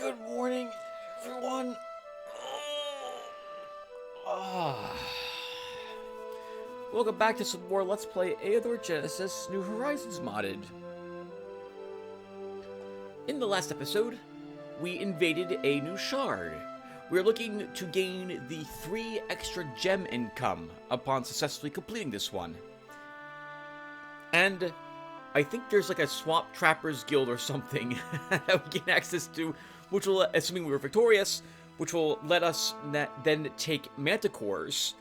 Good morning, everyone. Welcome back to some more Let's Play Eador Genesis New Horizons modded. In the last episode, we invaded a new shard. We're looking to gain the 3 extra gem income upon successfully completing this one. And I think there's like a Swamp Trappers Guild or something that we gain access to, which will, assuming we were victorious, which will let us then take manticores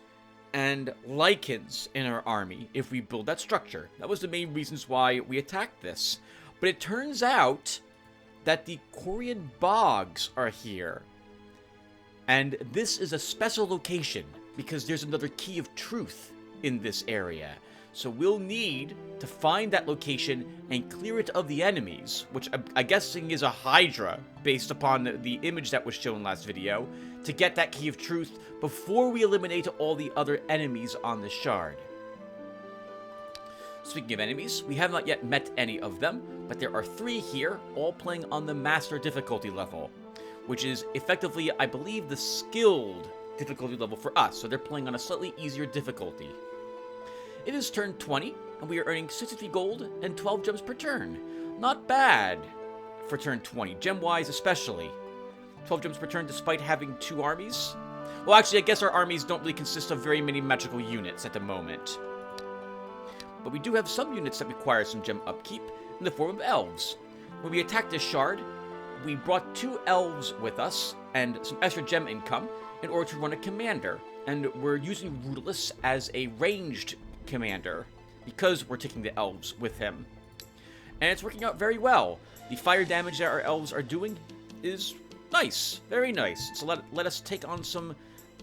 and lichens in our army if we build that structure. That was the main reasons why we attacked this. But it turns out that the Corian Bogs are here. And this is a special location because there's another key of truth in this area. So we'll need to find that location and clear it of the enemies, which I'm guessing is a Hydra, based upon the image that was shown last video, to get that key of truth before we eliminate all the other enemies on the shard. Speaking of enemies, we have not yet met any of them, but there are 3 here, all playing on the Master difficulty level, which is effectively, I believe, the skilled difficulty level for us, so they're playing on a slightly easier difficulty. It is turn 20, and we are earning 63 gold and 12 gems per turn. Not bad for turn 20, gem-wise especially. 12 gems per turn despite having 2 armies. Well, actually, I guess our armies don't really consist of very many magical units at the moment. But we do have some units that require some gem upkeep in the form of elves. When we attacked this shard, we brought 2 elves with us and some extra gem income in order to run a commander. And we're using Rudolus as a ranged commander because we're taking the elves with him, and it's working out very well. The fire damage that our elves are doing is nice, very nice. So let us take on some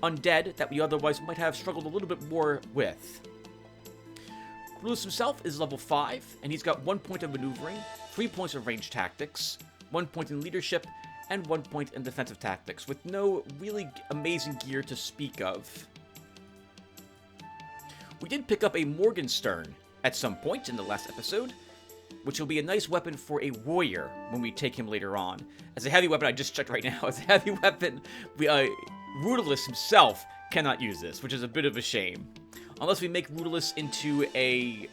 undead that we otherwise might have struggled a little bit more with. Rudolus himself is level 5, and he's got 1 point of maneuvering, 3 points of range tactics, 1 point in leadership, and 1 point in defensive tactics, with no really amazing gear to speak of. We did pick up a Morgenstern at some point in the last episode, which will be a nice weapon for a warrior when we take him later on. As a heavy weapon, I just checked right now, as a heavy weapon, Rudolus himself cannot use this, which is a bit of a shame. Unless we make Rudolus into a,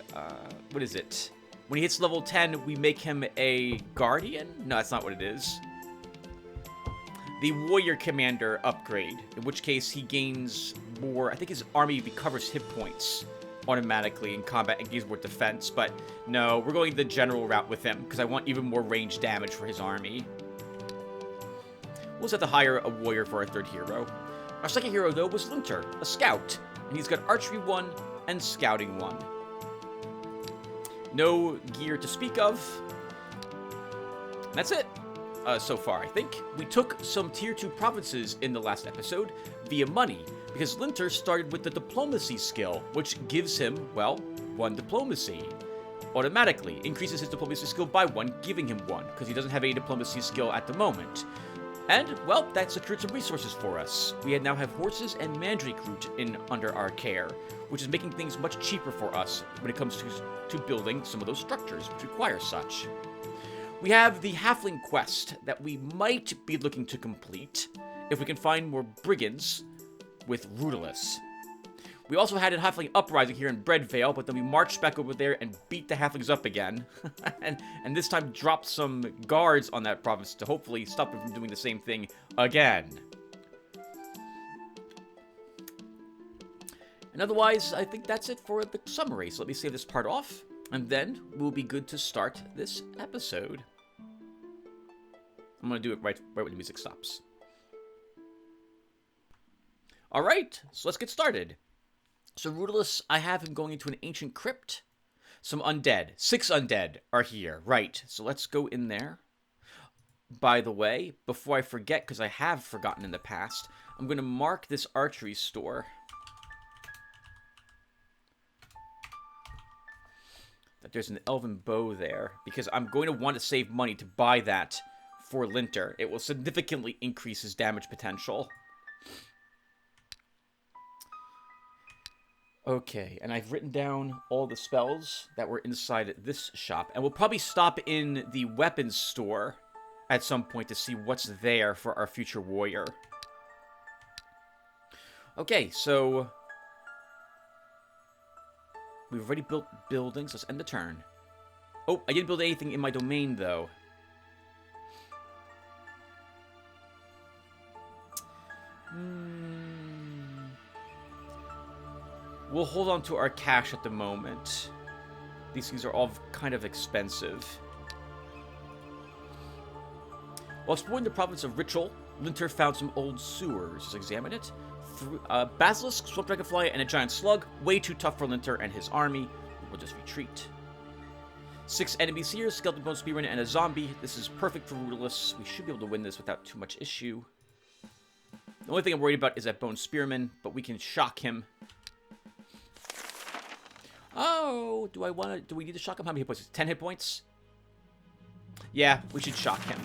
what is it? When he hits level 10, we make him a guardian? No, that's not what it is. The warrior commander upgrade, in which case he gains more, I think his army recovers hit points automatically in combat and gains more defense, but no, we're going the general route with him because I want even more range damage for his army. We'll set to hire a warrior for our 3rd hero. Our 2nd hero, though, was Linter, a scout, and he's got archery 1 and scouting 1. No gear to speak of. That's it. So far, I think. We took some tier 2 provinces in the last episode via money, because Linter started with the diplomacy skill, which gives him, well, 1 diplomacy. Automatically increases his diplomacy skill by 1, giving him 1, because he doesn't have any diplomacy skill at the moment. And, well, that secured some resources for us. We now have horses and mandrake root under our care, which is making things much cheaper for us when it comes to building some of those structures, which require such. We have the halfling quest that we might be looking to complete if we can find more brigands with Rudolus. We also had a halfling uprising here in Breadvale, but then we marched back over there and beat the halflings up again. and this time dropped some guards on that province to hopefully stop them from doing the same thing again. And otherwise, I think that's it for the summary. So let me save this part off, and then we'll be good to start this episode. I'm going to do it right when the music stops. Alright, so let's get started. So Rudolus, I have him going into an ancient crypt. Some undead. 6 undead are here. Right, so let's go in there. By the way, before I forget, because I have forgotten in the past, I'm going to mark this archery store. That there's an elven bow there, because I'm going to want to save money to buy that for Linter. It will significantly increase his damage potential. Okay, and I've written down all the spells that were inside this shop, and we'll probably stop in the weapons store at some point to see what's there for our future warrior. Okay, so we've already built buildings. Let's end the turn. Oh, I didn't build anything in my domain, though. We'll hold on to our cash at the moment. These things are all kind of expensive. While exploring the province of Ritual, Linter found some old sewers. Let's examine it. Basilisk, swamp dragonfly, and a giant slug. Way too tough for Linter and his army. We'll just retreat. 6 enemies here, skeleton bone spearman and a zombie. This is perfect for Rudolus. We should be able to win this without too much issue. The only thing I'm worried about is that bone spearman, but we can shock him. Oh, do we need to shock him? How many hit points? 10 hit points? Yeah, we should shock him.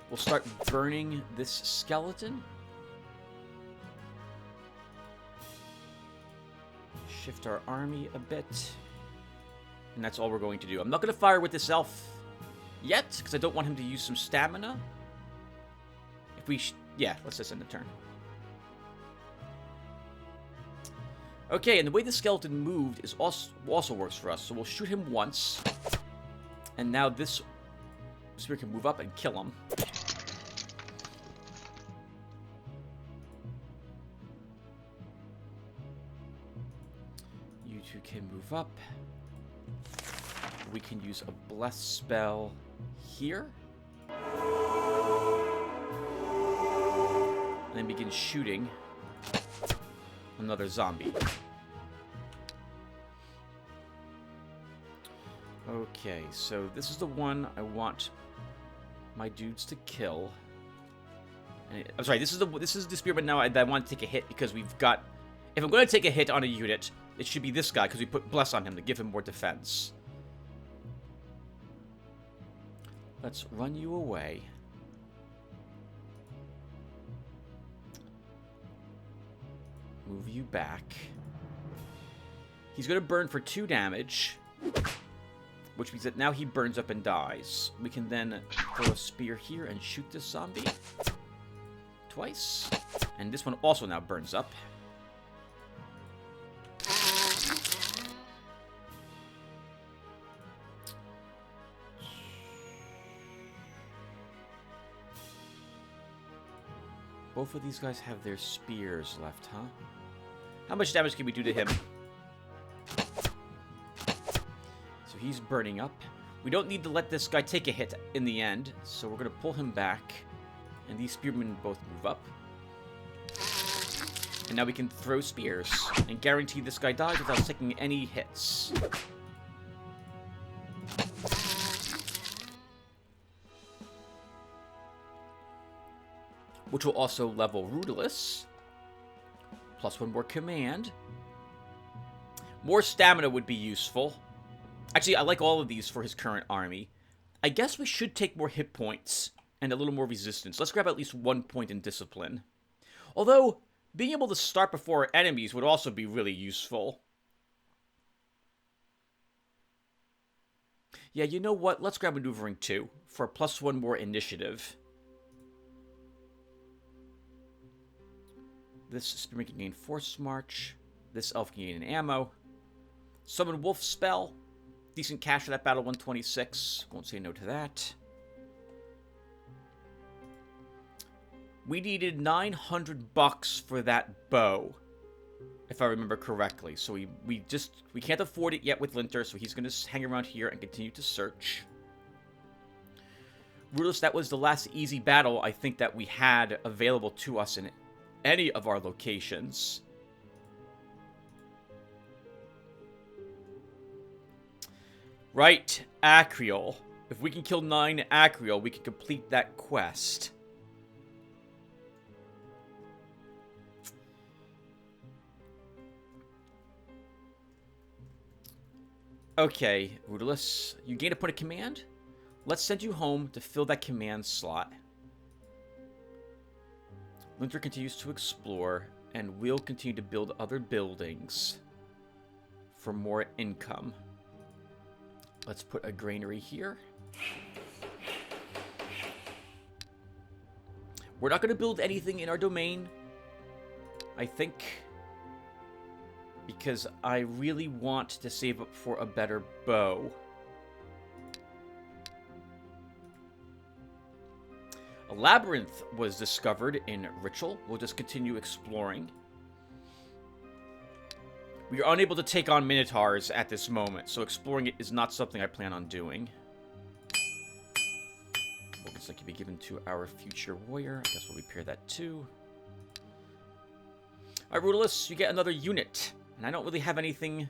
We'll start burning this skeleton. Shift our army a bit. And that's all we're going to do. I'm not going to fire with this elf yet, because I don't want him to use some stamina. If we... yeah, let's just end the turn. Okay, and the way the skeleton moved is also works for us. So we'll shoot him once. And now this spear can move up and kill him. You two can move up. We can use a bless spell here. And then begin shooting another zombie. Okay, so this is the one I want my dudes to kill. And I'm sorry, this is the spearman now that I want to take a hit because we've got... if I'm going to take a hit on a unit, it should be this guy because we put bless on him to give him more defense. Let's run you away. Move you back. He's going to burn for 2 damage, which means that now he burns up and dies. We can then throw a spear here and shoot this zombie twice. And this one also now burns up. Both of these guys have their spears left, huh? How much damage can we do to him? So he's burning up. We don't need to let this guy take a hit in the end, so we're going to pull him back. And these spearmen both move up. And now we can throw spears and guarantee this guy dies without taking any hits. Which will also level Rudolus. Plus 1 more command. More stamina would be useful. Actually, I like all of these for his current army. I guess we should take more hit points and a little more resistance. Let's grab at least 1 point in discipline. Although, being able to start before our enemies would also be really useful. Yeah, you know what? Let's grab maneuvering 2 for plus 1 more initiative. This spearman can gain force march. This elf can gain an ammo. Summon wolf spell. Decent cash for that battle, 126. Won't say no to that. We needed 900 bucks for that bow, if I remember correctly. So we can't afford it yet with Linter, so he's going to hang around here and continue to search. Rudolus, that was the last easy battle I think that we had available to us in any of our locations. Right, Acreal. If we can kill 9 Acreal, we can complete that quest. Okay, Rudolus, you gain a point of command. Let's send you home to fill that command slot. Linter continues to explore, and we'll continue to build other buildings for more income. Let's put a granary here. We're not going to build anything in our domain, I think, because I really want to save up for a better bow. A labyrinth was discovered in Ritual. We'll just continue exploring. We are unable to take on minotaurs at this moment, so exploring it is not something I plan on doing. Focus that can be given to our future warrior. I guess we'll repair that too. Alright, Rudolus, you get another unit. And I don't really have anything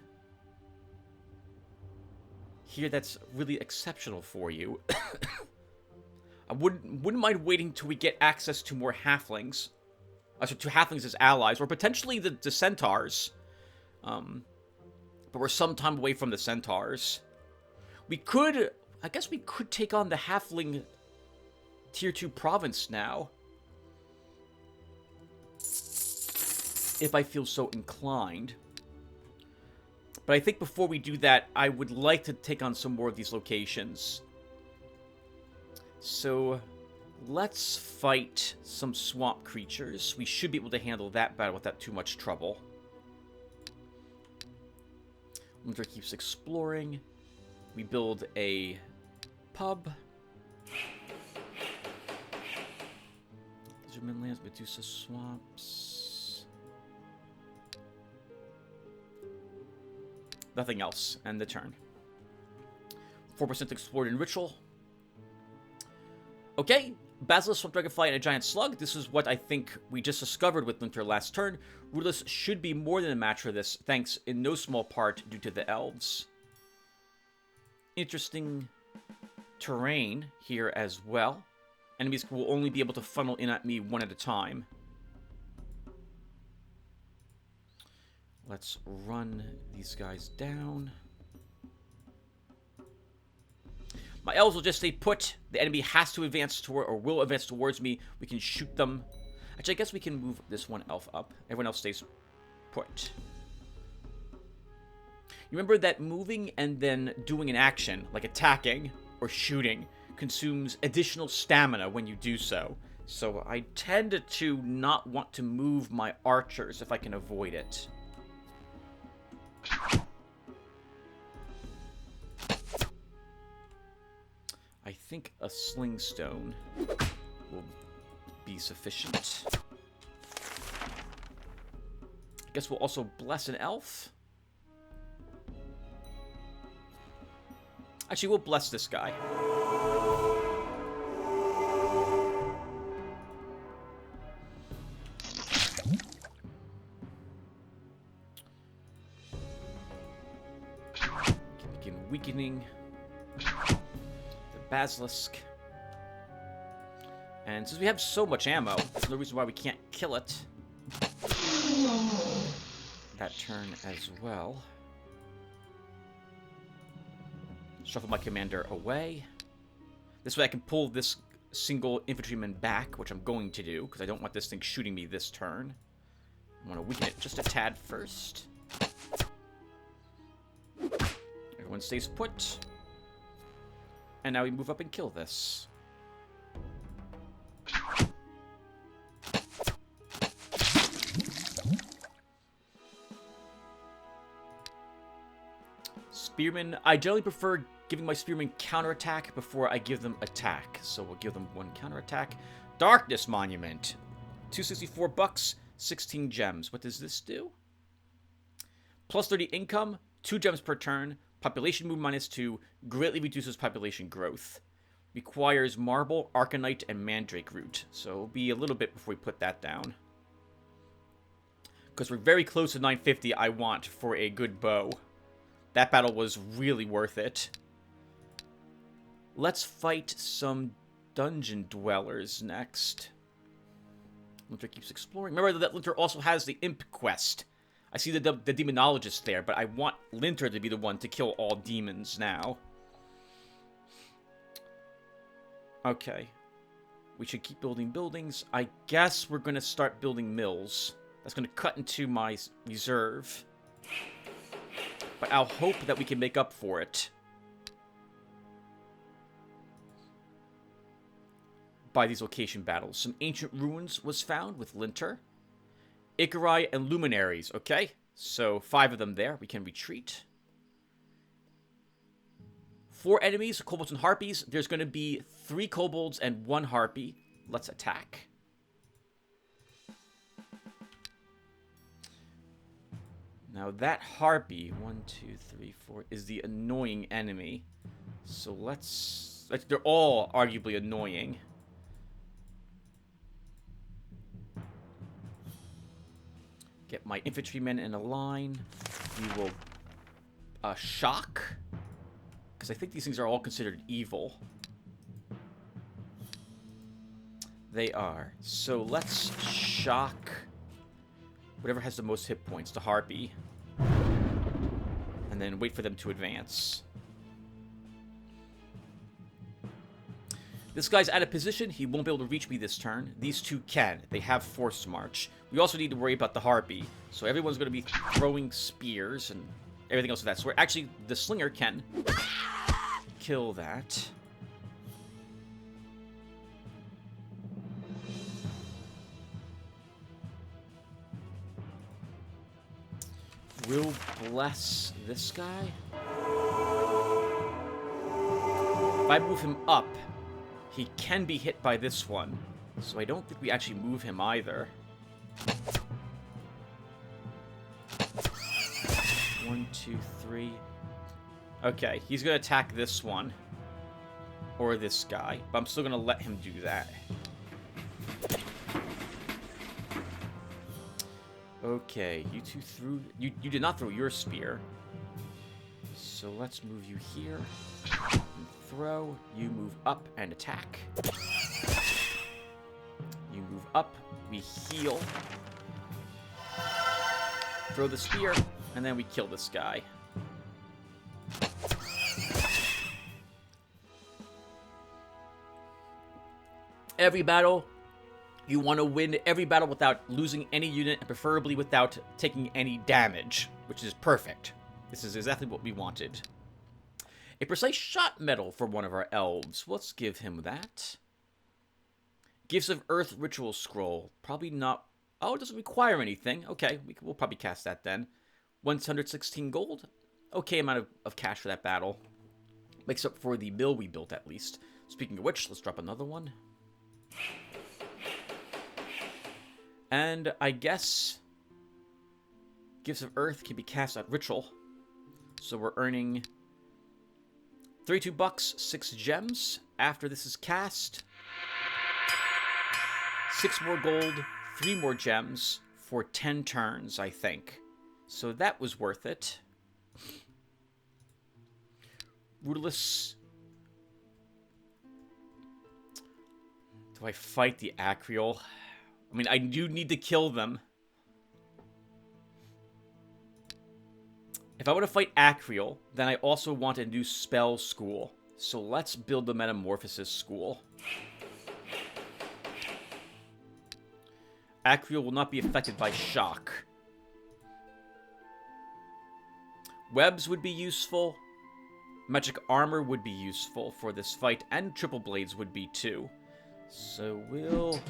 here that's really exceptional for you. I wouldn't mind waiting till we get access to more halflings. To halflings as allies, or potentially the centaurs. But we're some time away from the centaurs. I guess we could take on the halfling tier 2 province now. If I feel so inclined. But I think before we do that, I would like to take on some more of these locations. So, let's fight some swamp creatures. We should be able to handle that battle without too much trouble. Winter keeps exploring. We build a pub. Lizardmen lands, Medusa swamps. Nothing else. End the turn. 4% explored in Ritual. Okay, Basilisk, Swamp Dragonfly, and a Giant Slug. This is what I think we just discovered with Linter last turn. Rudolus should be more than a match for this, thanks in no small part due to the elves. Interesting terrain here as well. Enemies will only be able to funnel in at me one at a time. Let's run these guys down. My elves will just stay put. The enemy has to advance toward, or will advance towards me. We can shoot them. Actually, I guess we can move this one elf up. Everyone else stays put. You remember that moving and then doing an action, like attacking or shooting, consumes additional stamina when you do so. So I tend to not want to move my archers if I can avoid it. I think a sling stone will be sufficient. I guess we'll also bless an elf. Actually, we'll bless this guy. Begin weakening Basilisk. And since we have so much ammo, there's no reason why we can't kill it. That turn as well. Shuffle my commander away. This way I can pull this single infantryman back, which I'm going to do, because I don't want this thing shooting me this turn. I want to weaken it just a tad first. Everyone stays put. And now we move up and kill this. Spearmen. I generally prefer giving my spearmen counterattack before I give them attack. So we'll give them one counterattack. Darkness Monument. 264 bucks, 16 gems. What does this do? Plus 30 income, 2 gems per turn. Population move -2, greatly reduces population growth. Requires marble, arcanite, and mandrake root. So it'll be a little bit before we put that down. Because we're very close to 950 I want for a good bow. That battle was really worth it. Let's fight some dungeon dwellers next. Linter keeps exploring. Remember that Linter also has the Imp Quest. I see the demonologist there, but I want Linter to be the one to kill all demons now. Okay. We should keep building buildings. I guess we're going to start building mills. That's going to cut into my reserve. But I'll hope that we can make up for it. by these location battles. Some ancient ruins was found with Linter. Icarai and luminaries. Okay, so 5 of them there. We can retreat. 4 enemies, kobolds and harpies. There's going to be 3 kobolds and 1 harpy. Let's attack. Now that harpy, 1, 2, 3, 4, is the annoying enemy. So let's... They're all arguably annoying. Get my infantrymen in a line. We will shock. Because I think these things are all considered evil. They are. So let's shock whatever has the most hit points, the harpy. And then wait for them to advance. This guy's out of position. He won't be able to reach me this turn. These 2 can. They have forced march. We also need to worry about the harpy. So everyone's going to be throwing spears and everything else of that sort. Actually, the slinger can kill that. We'll bless this guy. If I move him up, he can be hit by this one. So I don't think we actually move him either. 1, 2, 3. Okay, he's going to attack this one. Or this guy. But I'm still going to let him do that. Okay, you 2 threw... You did not throw your spear. So let's move you here. And throw. You move up and attack. You move up. We heal. Throw the spear. And then we kill this guy. Every battle, you want to win every battle without losing any unit, and preferably without taking any damage, which is perfect. This is exactly what we wanted. A precise shot medal for one of our elves. Let's give him that. Gifts of Earth Ritual Scroll. Probably not... Oh, it doesn't require anything. Okay, we'll probably cast that then. 116 gold. Okay amount of cash for that battle. Makes up for the mill we built, at least. Speaking of which, let's drop another one. And I guess Gifts of Earth can be cast at Ritual. So we're earning 32 bucks, 6 gems. After this is cast, 6 more gold, 3 more gems for 10 turns, I think. So that was worth it. Rudolus. Do I fight the Acreal? I mean, I do need to kill them. If I want to fight Acreal, then I also want a new spell school. So let's build the Metamorphosis school. Acreal will not be affected by shock. Webs would be useful. Magic armor would be useful for this fight, and triple blades would be too. So we'll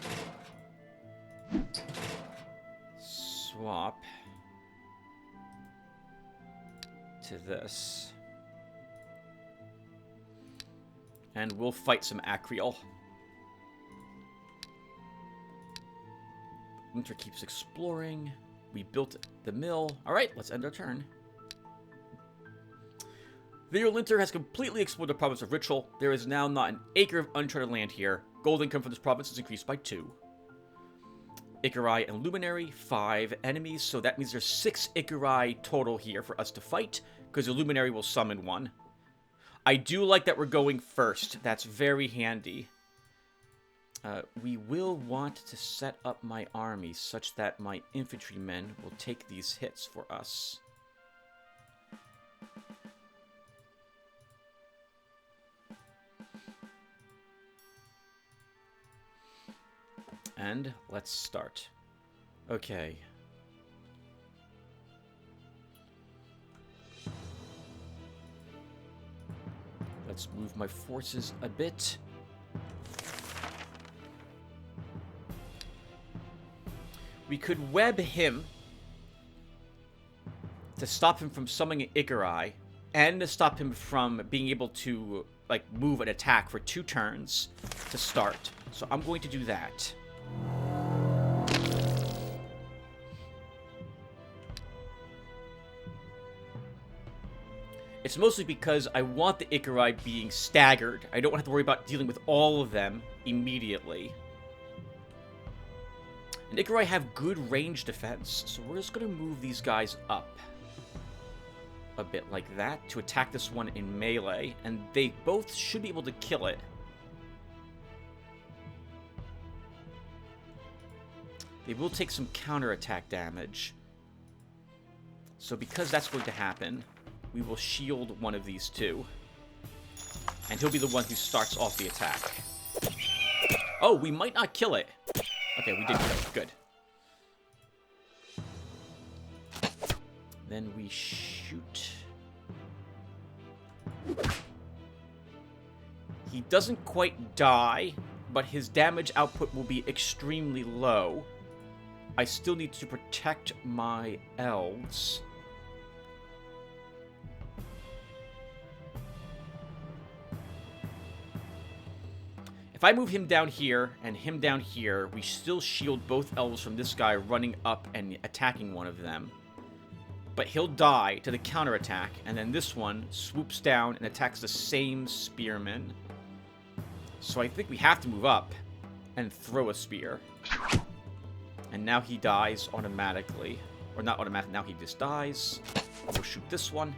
swap to this. And we'll fight some Acreal. Winter keeps exploring. We built the mill. Alright, let's end our turn. Video Linter has completely explored the province of Ritual. There is now not an acre of uncharted land here. Gold income from this province is increased by 2. Icarai and Luminary, 5 enemies, so that means there's 6 Icarai total here for us to fight, because the Luminary will summon one. I do like that we're going first. That's very handy. We will want to set up my army such that my infantrymen will take these hits for us. And let's start. Okay. Let's move my forces a bit. We could web him to stop him from summoning Ikarai, and to stop him from being able to, like, move an attack for 2 turns to start. So I'm going to do that. It's mostly because I want the Ikarai being staggered. I don't have to worry about dealing with all of them immediately. And Ikarai have good range defense, so we're just going to move these guys up a bit like that to attack this one in melee, and they both should be able to kill it. They will take some counterattack damage. So because that's going to happen, we will shield one of these 2. And he'll be the one who starts off the attack. Oh, we might not kill it. Okay, we did kill it. Good. Then we shoot. He doesn't quite die, but his damage output will be extremely low. I still need to protect my elves. If I move him down here and him down here, we still shield both elves from this guy running up and attacking one of them. But he'll die to the counterattack, and then this one swoops down and attacks the same spearman. So I think we have to move up and throw a spear. And now he dies automatically. Or not automatically, now he just dies. We'll shoot this one.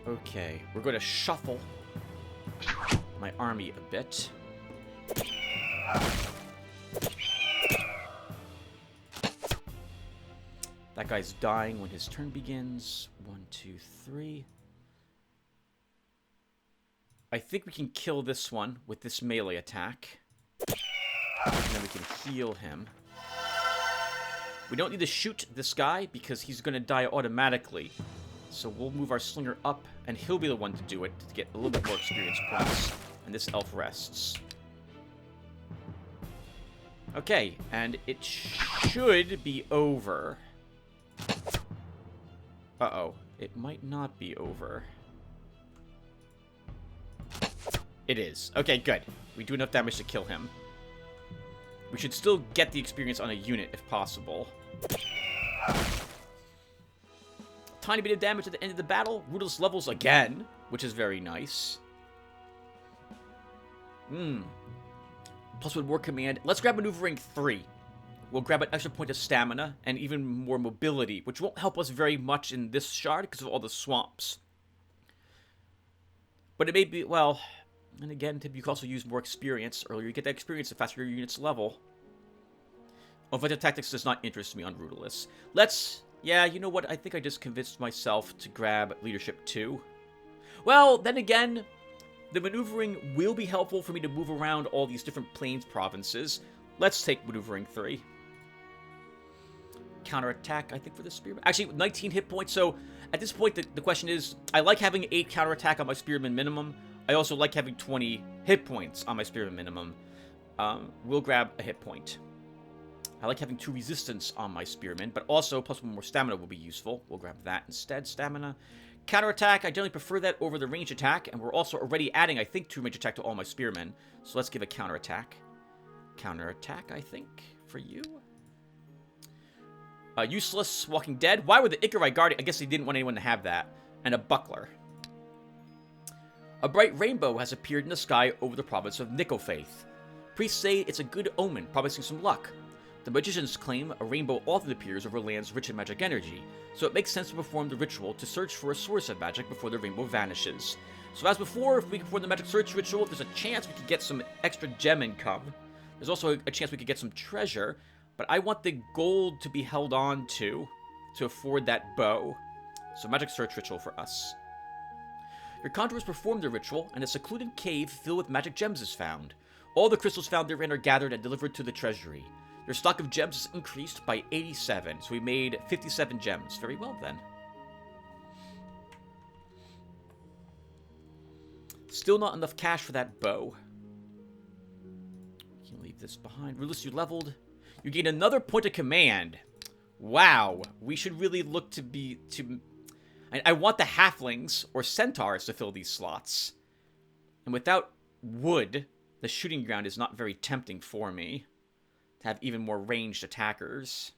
Okay, we're going to shuffle my army a bit. That guy's dying when his turn begins. 1, 2, 3. I think we can kill this one with this melee attack. And then we can heal him. We don't need to shoot this guy because he's going to die automatically. So we'll move our slinger up, and he'll be the one to do it to get a little bit more experience points. And this elf rests. Okay, and it should be over. Uh-oh. It might not be over. It is. Okay, good. We do enough damage to kill him. We should still get the experience on a unit if possible. Tiny bit of damage at the end of the battle. Ruthless levels again, which is very nice. Plus with war command. Let's grab maneuvering 3. We'll grab an extra point of stamina and even more mobility, which won't help us very much in this shard because of all the swamps. But it may be, well, and again, you can also use more experience. Earlier you get that experience, the faster your units level. Offensive tactics does not interest me on Ruthless. Yeah, you know what? I think I just convinced myself to grab Leadership 2. Well, then again, the maneuvering will be helpful for me to move around all these different plains provinces. Let's take Maneuvering 3. Counterattack, I think, for the Spearman. Actually, 19 hit points. So, at this point, the question is, I like having 8 counterattack on my Spearman minimum. I also like having 20 hit points on my Spearman minimum. We'll grab a hit point. I like having 2 resistance on my Spearman, but also plus 1 more stamina will be useful. We'll grab that instead, stamina. Counterattack, I generally prefer that over the range attack, and we're also already adding, I think, 2 range attack to all my Spearmen. So let's give a counterattack. Counterattack, I think, for you. Useless, Walking Dead. Why would the Ikarai guard it? I guess they didn't want anyone to have that. And a buckler. A bright rainbow has appeared in the sky over the province of Nicofaith. Priests say it's a good omen, promising some luck. The magicians claim a rainbow often appears over lands rich in magic energy, so it makes sense to perform the ritual to search for a source of magic before the rainbow vanishes. So as before, if we perform the magic search ritual, there's a chance we could get some extra gem income. There's also a chance we could get some treasure, but I want the gold to be held on to afford that bow. So magic search ritual for us. Your conjurers perform the ritual, and a secluded cave filled with magic gems is found. All the crystals found therein are gathered and delivered to the treasury. Your stock of gems is increased by 87, so we made 57 gems. Very well, then. Still not enough cash for that bow. You can leave this behind. Rulus, you leveled. You gain another point of command. Wow. We should really look to be... I want the halflings or centaurs to fill these slots. And without wood, the shooting ground is not very tempting for me to have even more ranged attackers.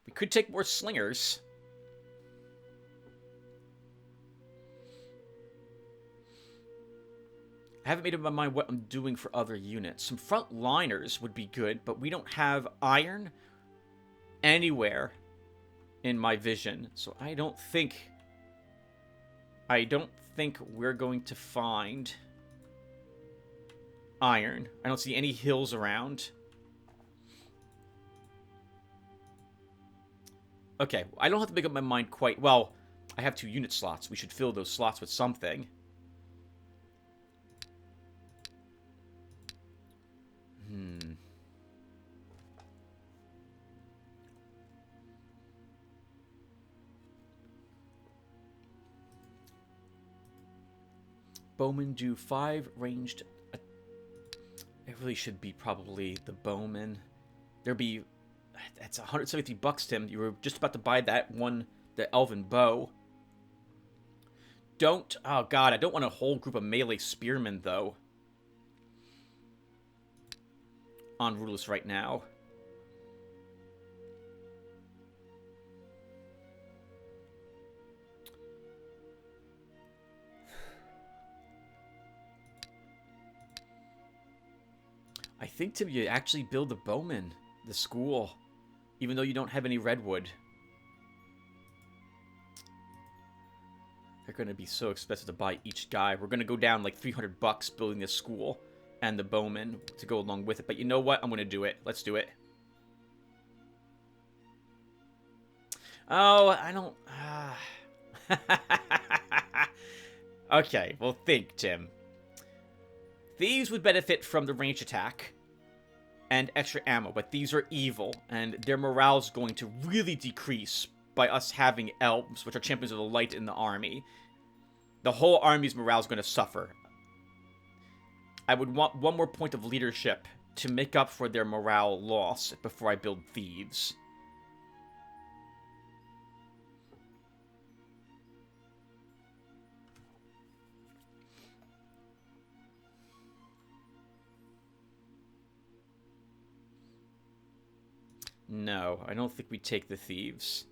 We could take more slingers. I haven't made up my mind what I'm doing for other units. Some frontliners would be good, but we don't have iron anywhere in my vision. So I don't think we're going to find iron. I don't see any hills around. Okay, I don't have to make up my mind quite. Well, I have 2 unit slots. We should fill those slots with something. Bowmen do 5 ranged... It really should be probably the bowmen. There'd be... That's $170, Tim. You were just about to buy that one, the elven bow. Don't... Oh, God. I don't want a whole group of melee spearmen, though. On Rulus right now. I think, Tim, you actually build the bowmen, the school, even though you don't have any redwood. They're going to be so expensive to buy each guy. We're going to go down like $300 building this school and the bowmen to go along with it. But you know what? I'm going to do it. Let's do it. Oh, I don't... Okay, well, think, Tim. Thieves would benefit from the range attack and extra ammo, but these are evil, and their morale is going to really decrease by us having elves, which are champions of the light in the army. The whole army's morale is going to suffer. I would want 1 more point of leadership to make up for their morale loss before I build thieves. No, I don't think we take the thieves.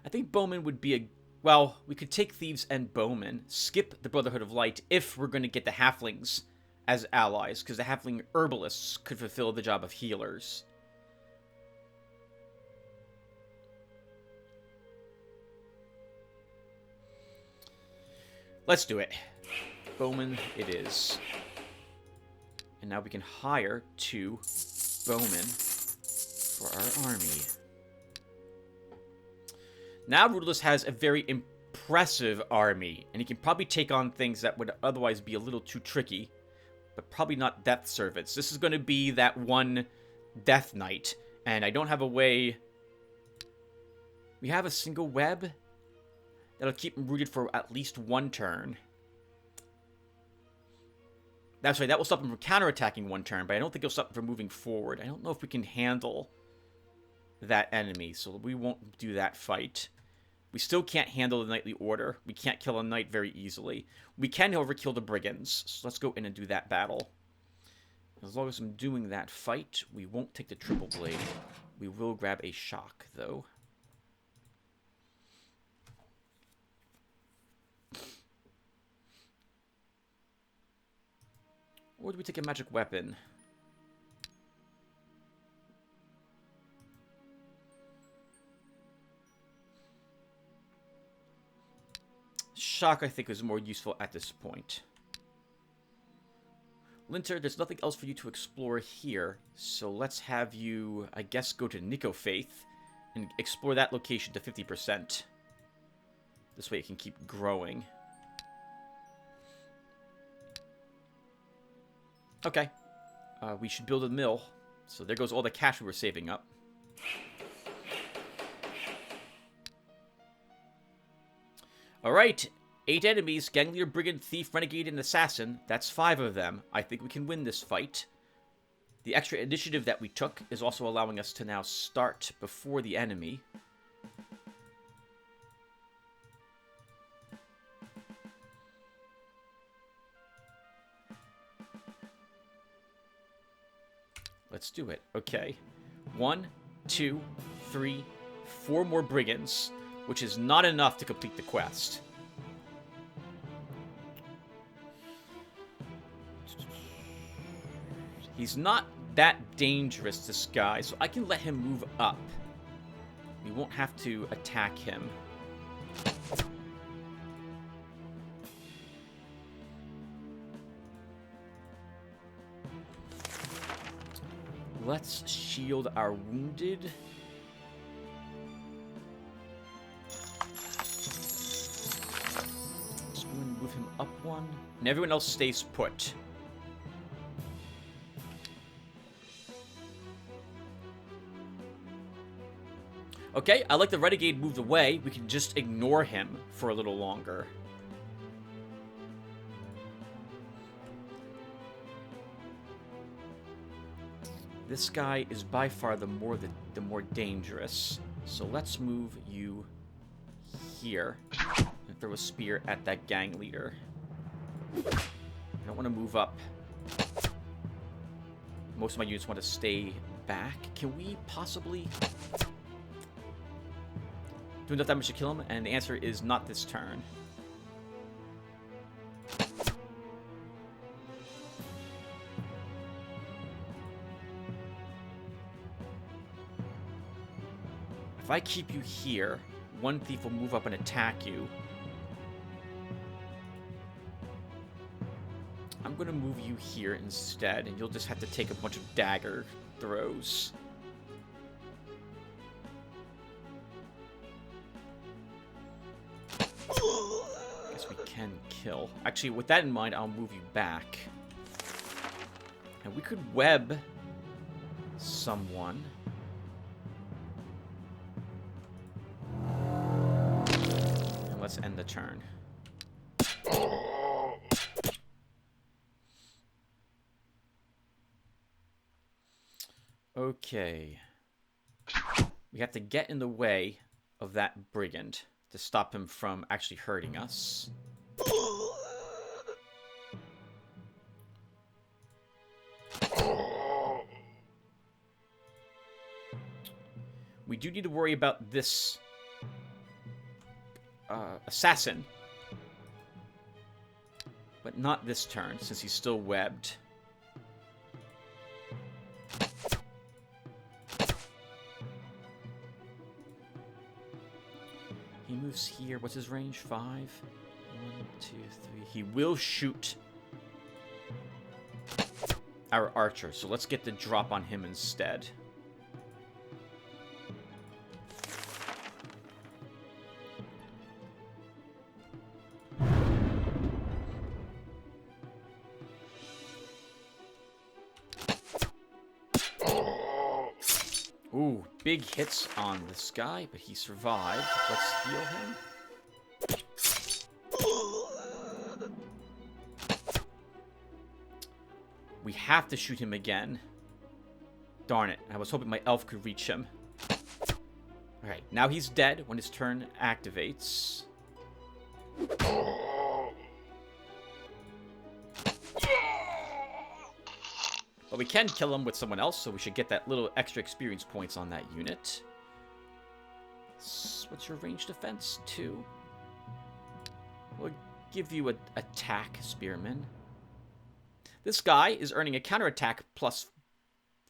I think bowmen would be a... Well, we could take thieves and bowmen, skip the Brotherhood of Light if we're going to get the halflings as allies, because the halfling herbalists could fulfill the job of healers. Let's do it. Bowman it is. And now we can hire 2 bowmen for our army. Now Rudolus has a very impressive army, and he can probably take on things that would otherwise be a little too tricky, but probably not Death Servants. This is going to be that one Death Knight, and I don't have a way... We have a single web that'll keep him rooted for at least 1 turn. That's right, that will stop him from counterattacking 1 turn, but I don't think it'll stop him from moving forward. I don't know if we can handle that enemy, so we won't do that fight. We still can't handle the Knightly Order. We can't kill a knight very easily. We can, however, kill the brigands, so let's go in and do that battle. As long as I'm doing that fight, we won't take the triple blade. We will grab a shock, though. Or do we take a magic weapon? Shock, I think, is more useful at this point. Linter, there's nothing else for you to explore here, so let's have you, I guess, go to Nico Faith and explore that location to 50%. This way it can keep growing. Okay. We should build a mill. So there goes all the cash we were saving up. Alright, 8 enemies, gang leader, brigand, thief, renegade, and assassin. That's 5 of them. I think we can win this fight. The extra initiative that we took is also allowing us to now start before the enemy. Let's do it. Okay. 1, 2, 3, 4 more brigands, which is not enough to complete the quest. He's not that dangerous, this guy, so I can let him move up. We won't have to attack him. Let's shield our wounded. Just going to move him up 1. And everyone else stays put. Okay, I like the renegade moved away. We can just ignore him for a little longer. This guy is by far the more dangerous. So let's move you here and throw a spear at that gang leader. I don't want to move up. Most of my units want to stay back. Can we possibly do enough damage to kill him? And the answer is not this turn. If I keep you here, one thief will move up and attack you. I'm going to move you here instead, and you'll just have to take a bunch of dagger throws. Guess we can kill. Actually, with that in mind, I'll move you back. And we could web someone. Let's end the turn. Okay. We have to get in the way of that brigand to stop him from actually hurting us. We do need to worry about this assassin, but not this turn since he's still webbed. He moves here. What's his range? 5. 1, 2, 3. He will shoot our archer, so let's get the drop on him instead. Ooh, big hits on this guy, but he survived. Let's heal him. We have to shoot him again. Darn it. I was hoping my elf could reach him. Alright, now he's dead when his turn activates. But we can kill him with someone else, so we should get that little extra experience points on that unit. What's your range defense? 2. We'll give you an attack, Spearman. This guy is earning a counterattack plus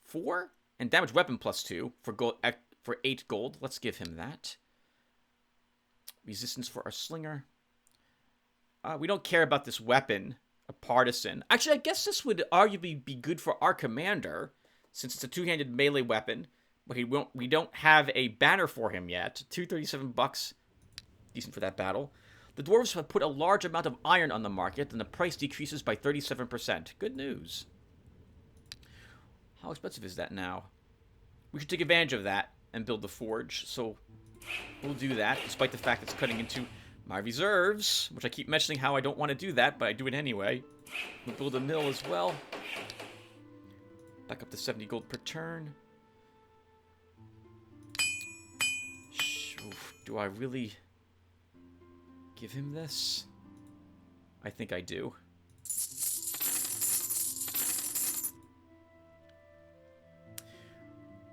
4 and damage weapon plus 2 for gold, for 8 gold. Let's give him that. Resistance for our slinger. We don't care about this weapon. A partisan. Actually, I guess this would arguably be good for our commander, since it's a two-handed melee weapon, but we don't have a banner for him yet. 237 bucks. Decent for that battle. The dwarves have put a large amount of iron on the market, and the price decreases by 37%. Good news. How expensive is that now? We should take advantage of that and build the forge. So we'll do that, despite the fact it's cutting into my reserves, which I keep mentioning how I don't want to do that, but I do it anyway. We'll build a mill as well. Back up to 70 gold per turn. Oof, do I really give him this? I think I do.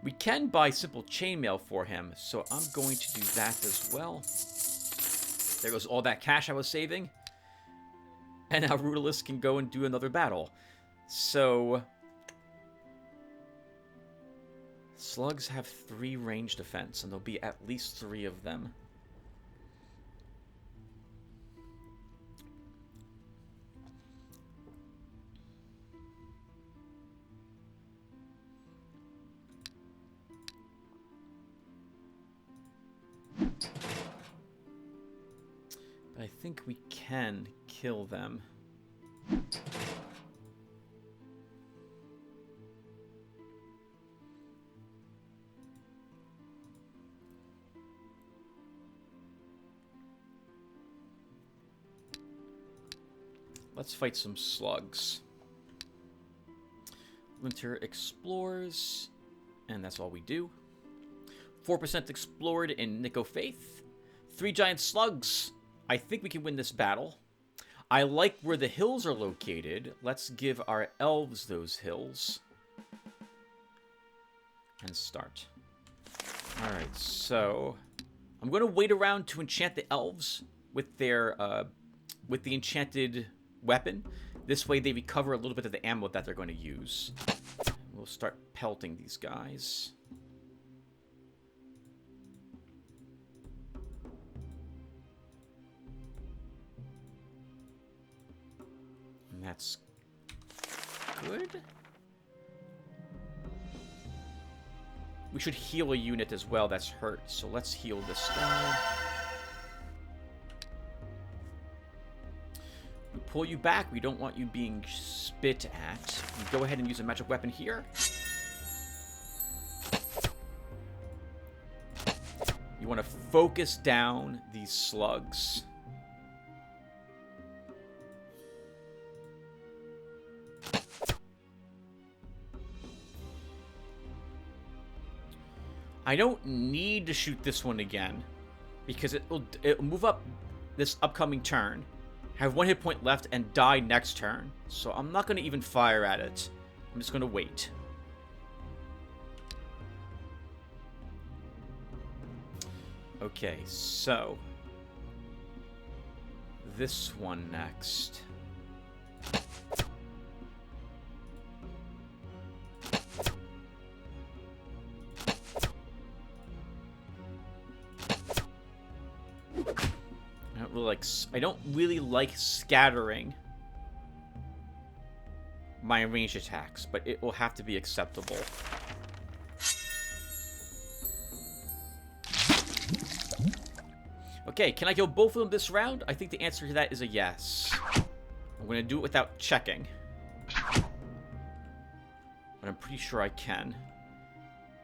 We can buy simple chainmail for him, so I'm going to do that as well. There goes all that cash I was saving. And now Rudalist can go and do another battle. So slugs have 3 range defense, and there'll be at least 3 of them. But I think we can kill them. Let's fight some slugs. Linter explores, and that's all we do. 4% explored in Nico Faith. 3 giant slugs. I think we can win this battle. I like where the hills are located. Let's give our elves those hills. And start. Alright, so I'm going to wait around to enchant the elves with their with the enchanted weapon. This way they recover a little bit of the ammo that they're going to use. We'll start pelting these guys. And that's good. We should heal a unit as well that's hurt, so let's heal this guy. We pull you back. We don't want you being spit at. We go ahead and use a magic weapon here. You want to focus down these slugs. I don't need to shoot this one again, because it'll move up this upcoming turn, have 1 hit point left, and die next turn. So I'm not going to even fire at it. I'm just going to wait. Okay, so this one next. I don't really like scattering my ranged attacks, but it will have to be acceptable. Okay, can I kill both of them this round? I think the answer to that is a yes. I'm going to do it without checking. But I'm pretty sure I can.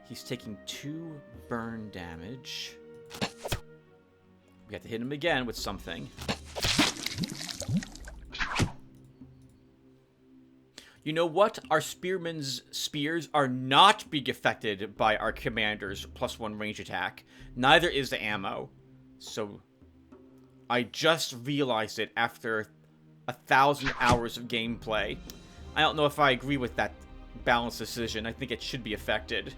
He's taking 2 burn damage. We have to hit him again with something. You know what? Our spearmen's spears are not being affected by our commander's +1 range attack. Neither is the ammo. So I just realized it after 1,000 hours of gameplay. I don't know if I agree with that balanced decision. I think it should be affected.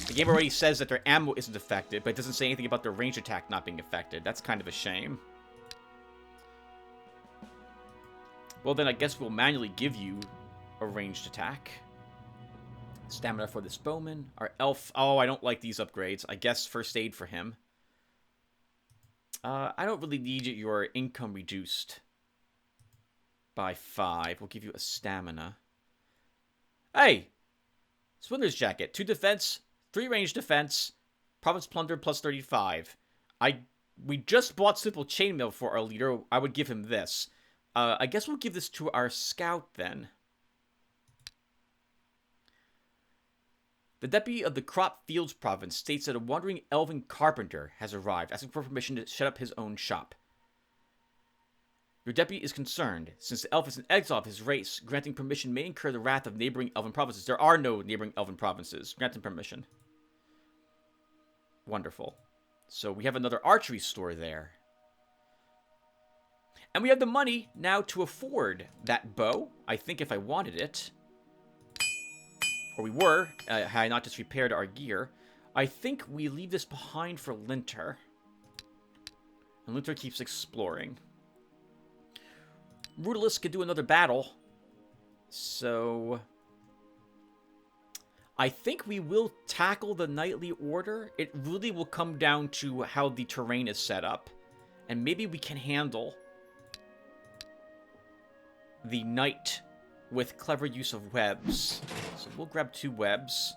The game already says that their ammo isn't affected, but it doesn't say anything about their range attack not being affected. That's kind of a shame. Well, then I guess we'll manually give you a ranged attack. Stamina for this bowman. Our elf... Oh, I don't like these upgrades. I guess first aid for him. I don't really need your income reduced by 5. We'll give you a stamina. Hey! Swindler's Jacket. 2 defense, 3 range defense, province plunder plus 35. We just bought simple chainmail for our leader. I would give him this. I guess we'll give this to our scout then. The deputy of the Crop Fields province states that a wandering elven carpenter has arrived, asking for permission to set up his own shop. Your deputy is concerned. Since the elf is an exile of his race, granting permission may incur the wrath of neighboring elven provinces. There are no neighboring elven provinces. Grant him permission. Wonderful. So we have another archery store there. And we have the money now to afford that bow, I think, if I wanted it. Or we were, had I not just repaired our gear. I think we leave this behind for Linter. And Linter keeps exploring. Rudolus could do another battle. So I think we will tackle the Knightly Order. It really will come down to how the terrain is set up. And maybe we can handle the Knight with clever use of webs. So we'll grab 2 webs.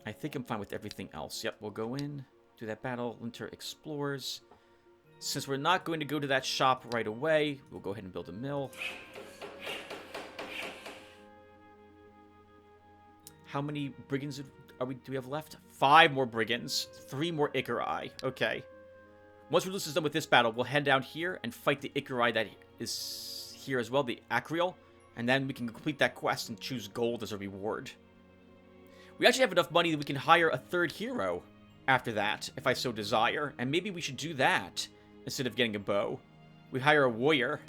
I think I'm fine with everything else. Yep, we'll go in, do that battle. Linter explores. Since we're not going to go to that shop right away, we'll go ahead and build a mill. How many brigands do we have left? 5 more brigands. 3 more Ikarai. Okay. Once Rudolus is done with this battle, we'll head down here and fight the Ikarai that is here as well, the Acreal. And then we can complete that quest and choose gold as a reward. We actually have enough money that we can hire a 3rd hero after that, if I so desire. And maybe we should do that instead of getting a bow. We hire a warrior.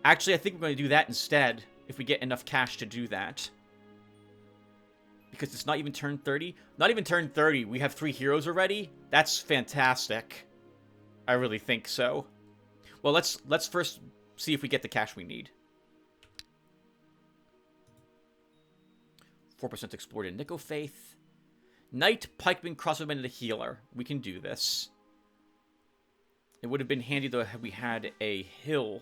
Actually, I think we're going to do that instead, if we get enough cash to do that. Because it's not even turn 30. Not even turn 30. We have 3 heroes already. That's fantastic. I really think so. Well, let's first see if we get the cash we need. 4% explored in Nico Faith. Knight, Pikeman, Crossbowman, and a healer. We can do this. It would have been handy though had we had a hill.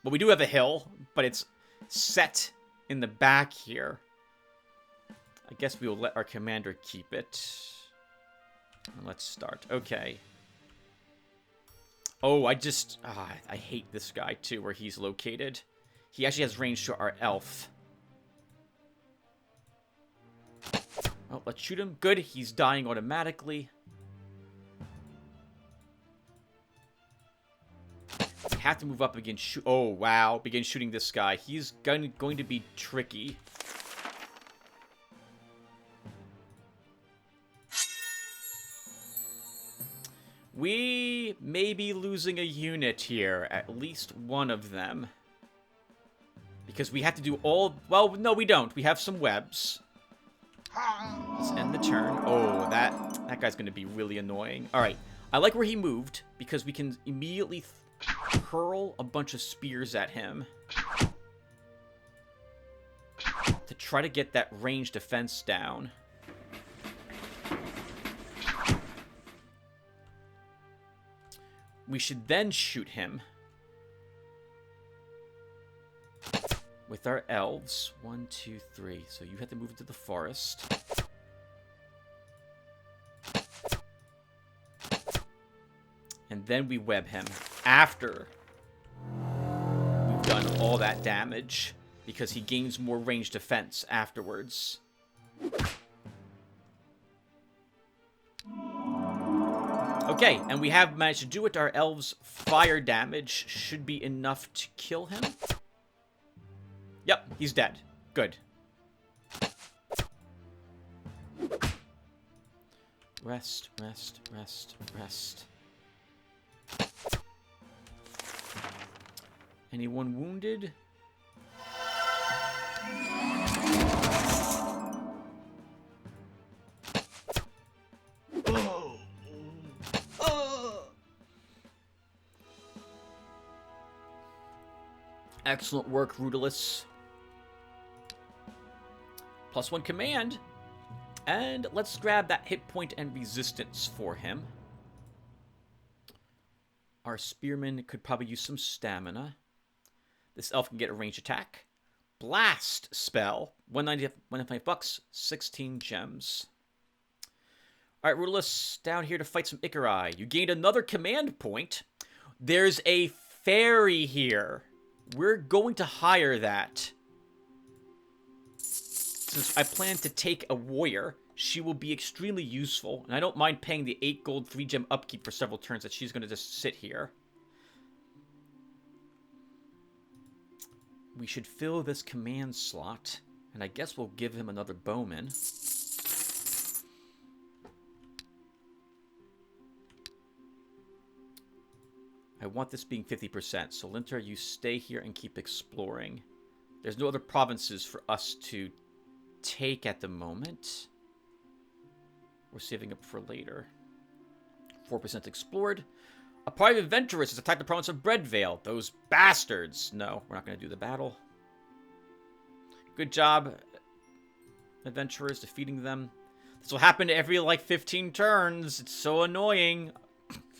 Well, we do have a hill, but it's set in the back here. I guess we will let our commander keep it. Let's start. Okay. Oh, I hate this guy too, where he's located. He actually has range to our elf. Oh, let's shoot him. Good, he's dying automatically. We have to move up again. Oh, wow. Begin shooting this guy. He's going to be tricky. We may be losing a unit here. At least one of them. Because we have to do all... Well, no, we don't. We have some webs. Let's end the turn. Oh, that guy's going to be really annoying. All right. I like where he moved because we can immediately hurl a bunch of spears at him to try to get that ranged defense down. We should then shoot him with our elves. 1, 2, 3. So you have to move into the forest. And then we web him after we've done all that damage, because he gains more ranged defense afterwards. Okay, and we have managed to do it. Our elves' fire damage should be enough to kill him. Yep, he's dead. Good. Rest, rest, rest, rest. Anyone wounded? Excellent work, Rudolus. +1 command. And let's grab that hit point and resistance for him. Our spearman could probably use some stamina. This elf can get a ranged attack. Blast spell. 195 bucks, 16 gems. All right, Rudolus, down here to fight some Ikarai. You gained another command point. There's a fairy here. we're going to hire that. Since I plan to take a warrior, she will be extremely useful. And I don't mind paying the 8 gold 3 gem upkeep for several turns that she's going to just sit here. We should fill this command slot. And I guess we'll give him another bowman. I want this being 50%. So Linter, you stay here and keep exploring. There's no other provinces for us to take at the moment. We're saving up for later. 4% explored. A party of adventurers has attacked the province of Breadvale. Those bastards. No, we're not going to do the battle. Good job, adventurers, defeating them. This will happen every, like, 15 turns. It's so annoying.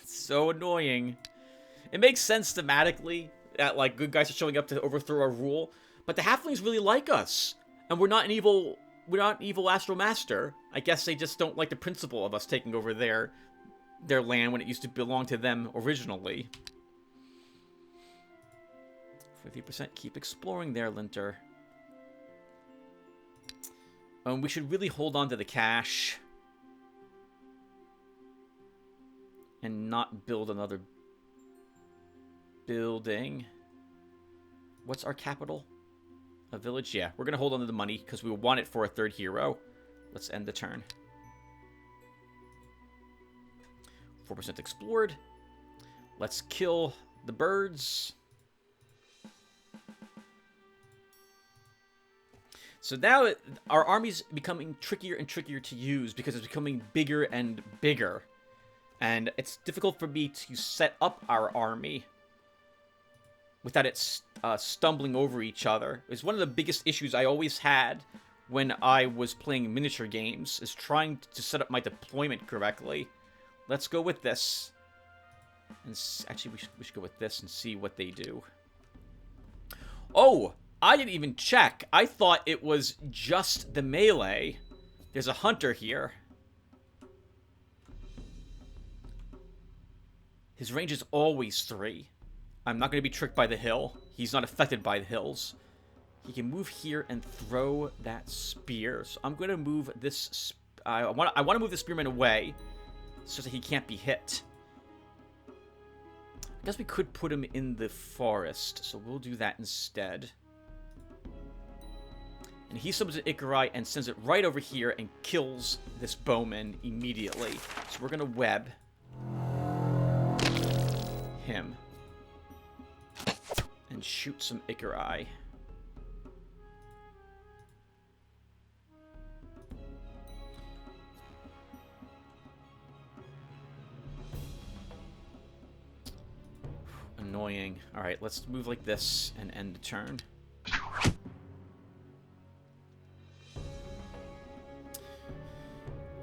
It's so annoying. It makes sense thematically that, like, good guys are showing up to overthrow our rule. But the halflings really like us. And we're not an evil Astral Master. I guess they just don't like the principle of us taking over their land when it used to belong to them originally. 50%. Keep exploring there, Linter. We should really hold on to the cash. And not build another building. What's our capital? A village? Yeah, we're going to hold on to the money because we want it for a 3rd hero. Let's end the turn. 4% explored. Let's kill the birds. So now our army's becoming trickier and trickier to use because it's becoming bigger and bigger. And it's difficult for me to set up our army without it stumbling over each other. It's one of the biggest issues I always had when I was playing miniature games, is trying to set up my deployment correctly. Let's go with this. And actually, we should go with this and see what they do. Oh! I didn't even check. I thought it was just the melee. There's a hunter here. His range is always 3. I'm not going to be tricked by the hill. He's not affected by the hills. He can move here and throw that spear. So I'm going to move this... I want to move the spearman away so that he can't be hit. I guess we could put him in the forest, so we'll do that instead. And he summons an Ikarai and sends it right over here and kills this bowman immediately. So we're going to web him and shoot some Ikarai. Annoying. Alright, let's move like this and end the turn.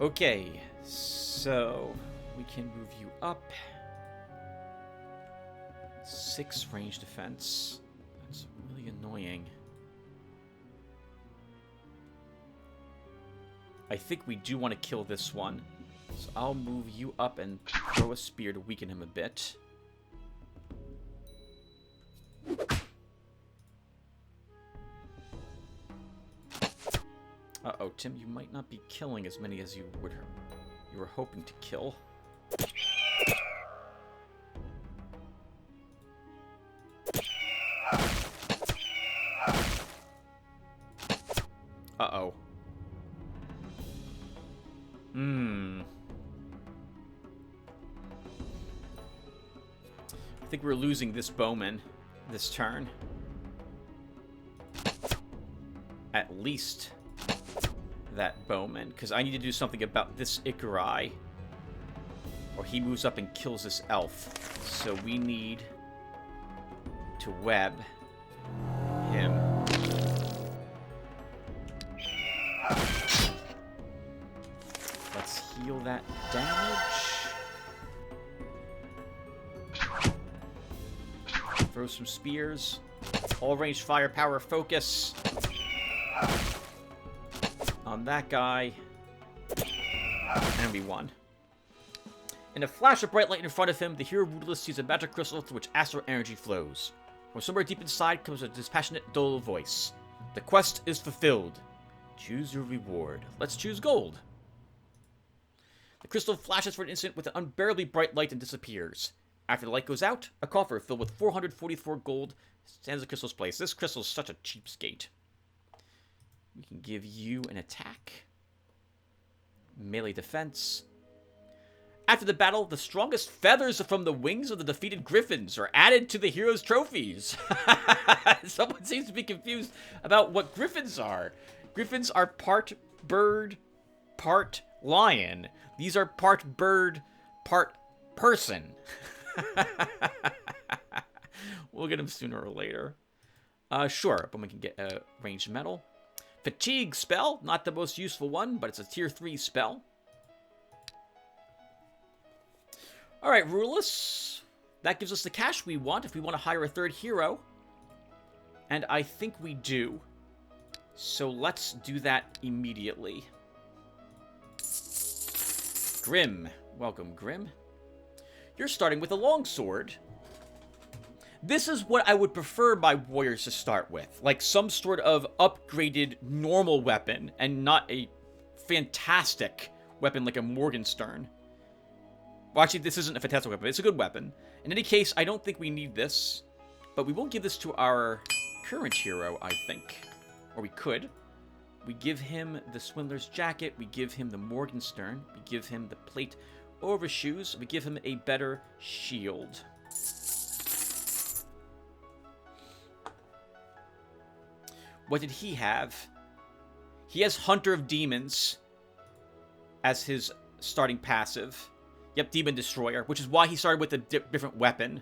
Okay, so we can move you up. 6 range defense. That's really annoying. I think we do want to kill this one. So I'll move you up and throw a spear to weaken him a bit. Uh-oh, Tim, you might not be killing as many as you were hoping to kill. Uh-oh. I think we're losing this bowman this turn. At least that bowman, because I need to do something about this Ikarai, or he moves up and kills this elf. So we need to web him. Let's heal that damage. Throw some spears. All range firepower focus on that guy, and we won. In a flash of bright light in front of him, the hero ruthless sees a magic crystal through which astral energy flows. From somewhere deep inside comes a dispassionate, dull voice. The quest is fulfilled. Choose your reward. Let's choose gold. The crystal flashes for an instant with an unbearably bright light and disappears. After the light goes out, a coffer filled with 444 gold stands in the crystal's place. This crystal is such a cheapskate. We can give you an attack. Melee defense. After the battle, the strongest feathers from the wings of the defeated griffins are added to the hero's trophies. Someone seems to be confused about what griffins are. Griffins are part bird, part lion. These are part bird, part person. We'll get them sooner or later. Sure, but we can get a ranged metal. Fatigue spell, not the most useful one, but it's a tier 3 spell. Alright, Rulus. That gives us the cash we want if we want to hire a third hero. And I think we do. So let's do that immediately. Grim. Welcome, Grim. You're starting with a longsword. This is what I would prefer my warriors to start with. Like some sort of upgraded normal weapon and not a fantastic weapon like a Morgenstern. Well, actually, this isn't a fantastic weapon. It's a good weapon. In any case, I don't think we need this. But we will give this to our current hero, I think. Or we could. We give him the Swindler's Jacket. We give him the Morgenstern. We give him the Plate Overshoes. We give him a better shield. What did he have? He has Hunter of Demons as his starting passive. Yep, Demon Destroyer, which is why he started with a different weapon.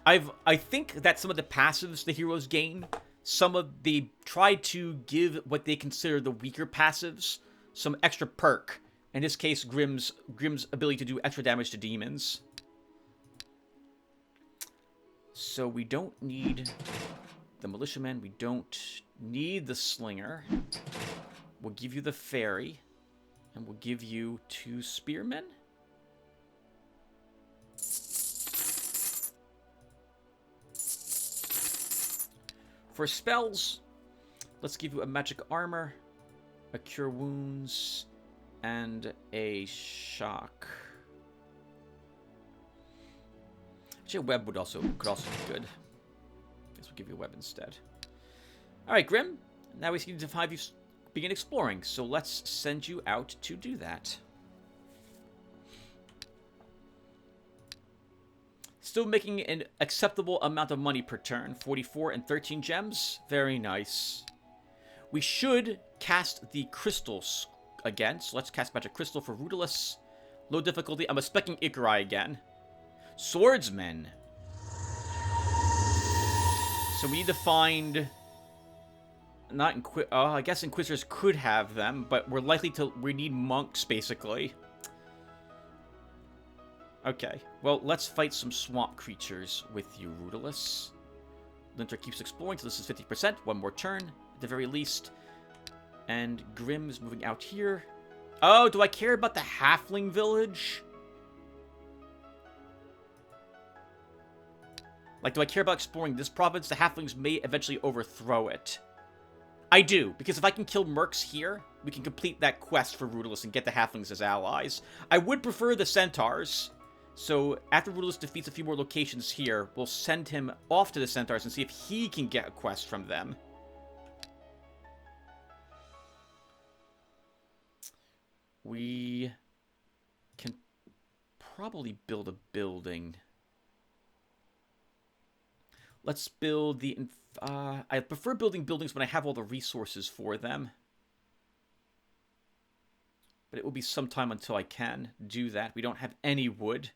I think that some of the passives the heroes gain, they try to give what they consider the weaker passives some extra perk. In this case, Grim's ability to do extra damage to demons. So we don't need the Militiaman. We don't need the Slinger. We'll give you the Fairy. And we'll give you 2 Spearmen. For spells, let's give you a Magic Armor, a Cure Wounds, and a Shock. Actually, a Web could also be good. Guess we'll give you a Web instead. Alright, Grim. Now we need to have you begin exploring, so let's send you out to do that. Still making an acceptable amount of money per turn. 44 and 13 gems. Very nice. We should cast the crystals again, so let's cast Magic Crystal for Rudolus. Low difficulty. I'm expecting Ikarai again. Swordsmen. So we need to find... I guess Inquisitors could have them, but we need monks, basically. Okay, well, let's fight some swamp creatures with you, Rudolus. Linter keeps exploring, so this is 50%. One more turn, at the very least. And Grim is moving out here. Oh, do I care about the halfling village? Like, do I care about exploring this province? The halflings may eventually overthrow it. I do, because if I can kill mercs here, we can complete that quest for Rudolus and get the halflings as allies. I would prefer the centaurs. So, after Rudolus defeats a few more locations here, we'll send him off to the centaurs and see if he can get a quest from them. We can probably build a building. Let's build the... I prefer building buildings when I have all the resources for them. But it will be some time until I can do that. We don't have any wood.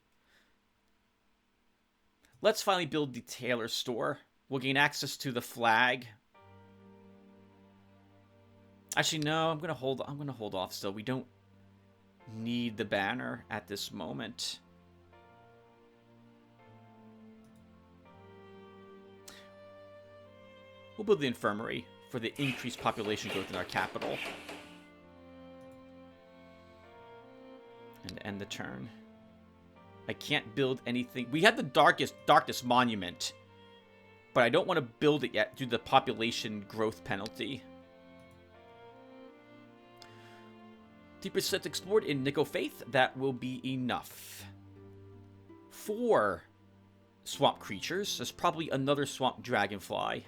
Let's finally build the tailor store. We'll gain access to the flag. Actually, no, I'm gonna hold off still. We don't need the banner at this moment. We'll build the infirmary for the increased population growth in our capital. And end the turn. I can't build anything. We had the darkest monument But I don't want to build it yet due to the population growth penalty. 3% explored in Nico Faith. That will be enough. 4 swamp creatures. There's probably another swamp dragonfly.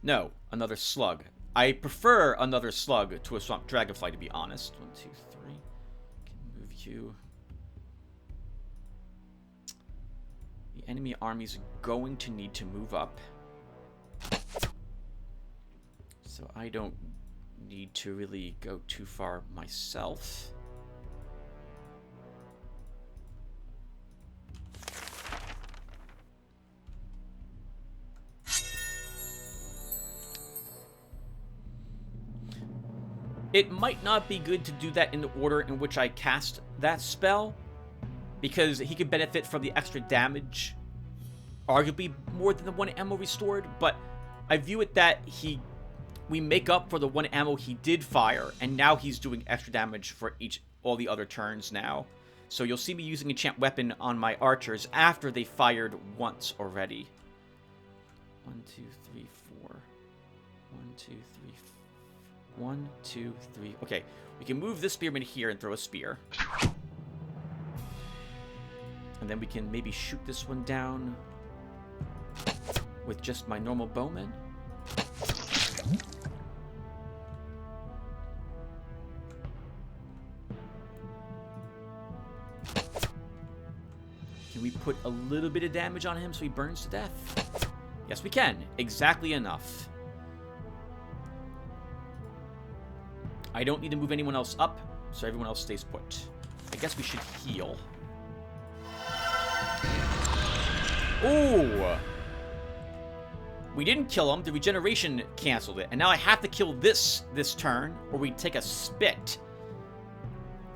No, another slug. I prefer another slug to a swamp dragonfly, to be honest. 1, 2, 3. Can move you. The enemy army's going to need to move up. So I don't need to really go too far myself. It might not be good to do that in the order in which I cast that spell, because he could benefit from the extra damage, arguably more than the 1 ammo restored, but I view it that we make up for the 1 ammo he did fire, and now he's doing extra damage for all the other turns now. So you'll see me using enchant weapon on my archers after they fired once already. 1, 2, 3, 4. 1, 2, 3, 1, 2, 3. Okay, we can move this spearman here and throw a spear. And then we can maybe shoot this one down with just my normal bowman. Can we put a little bit of damage on him so he burns to death? Yes, we can. Exactly enough. I don't need to move anyone else up, so everyone else stays put. I guess we should heal. Ooh! We didn't kill him. The regeneration canceled it. And now I have to kill this turn, or we take a spit.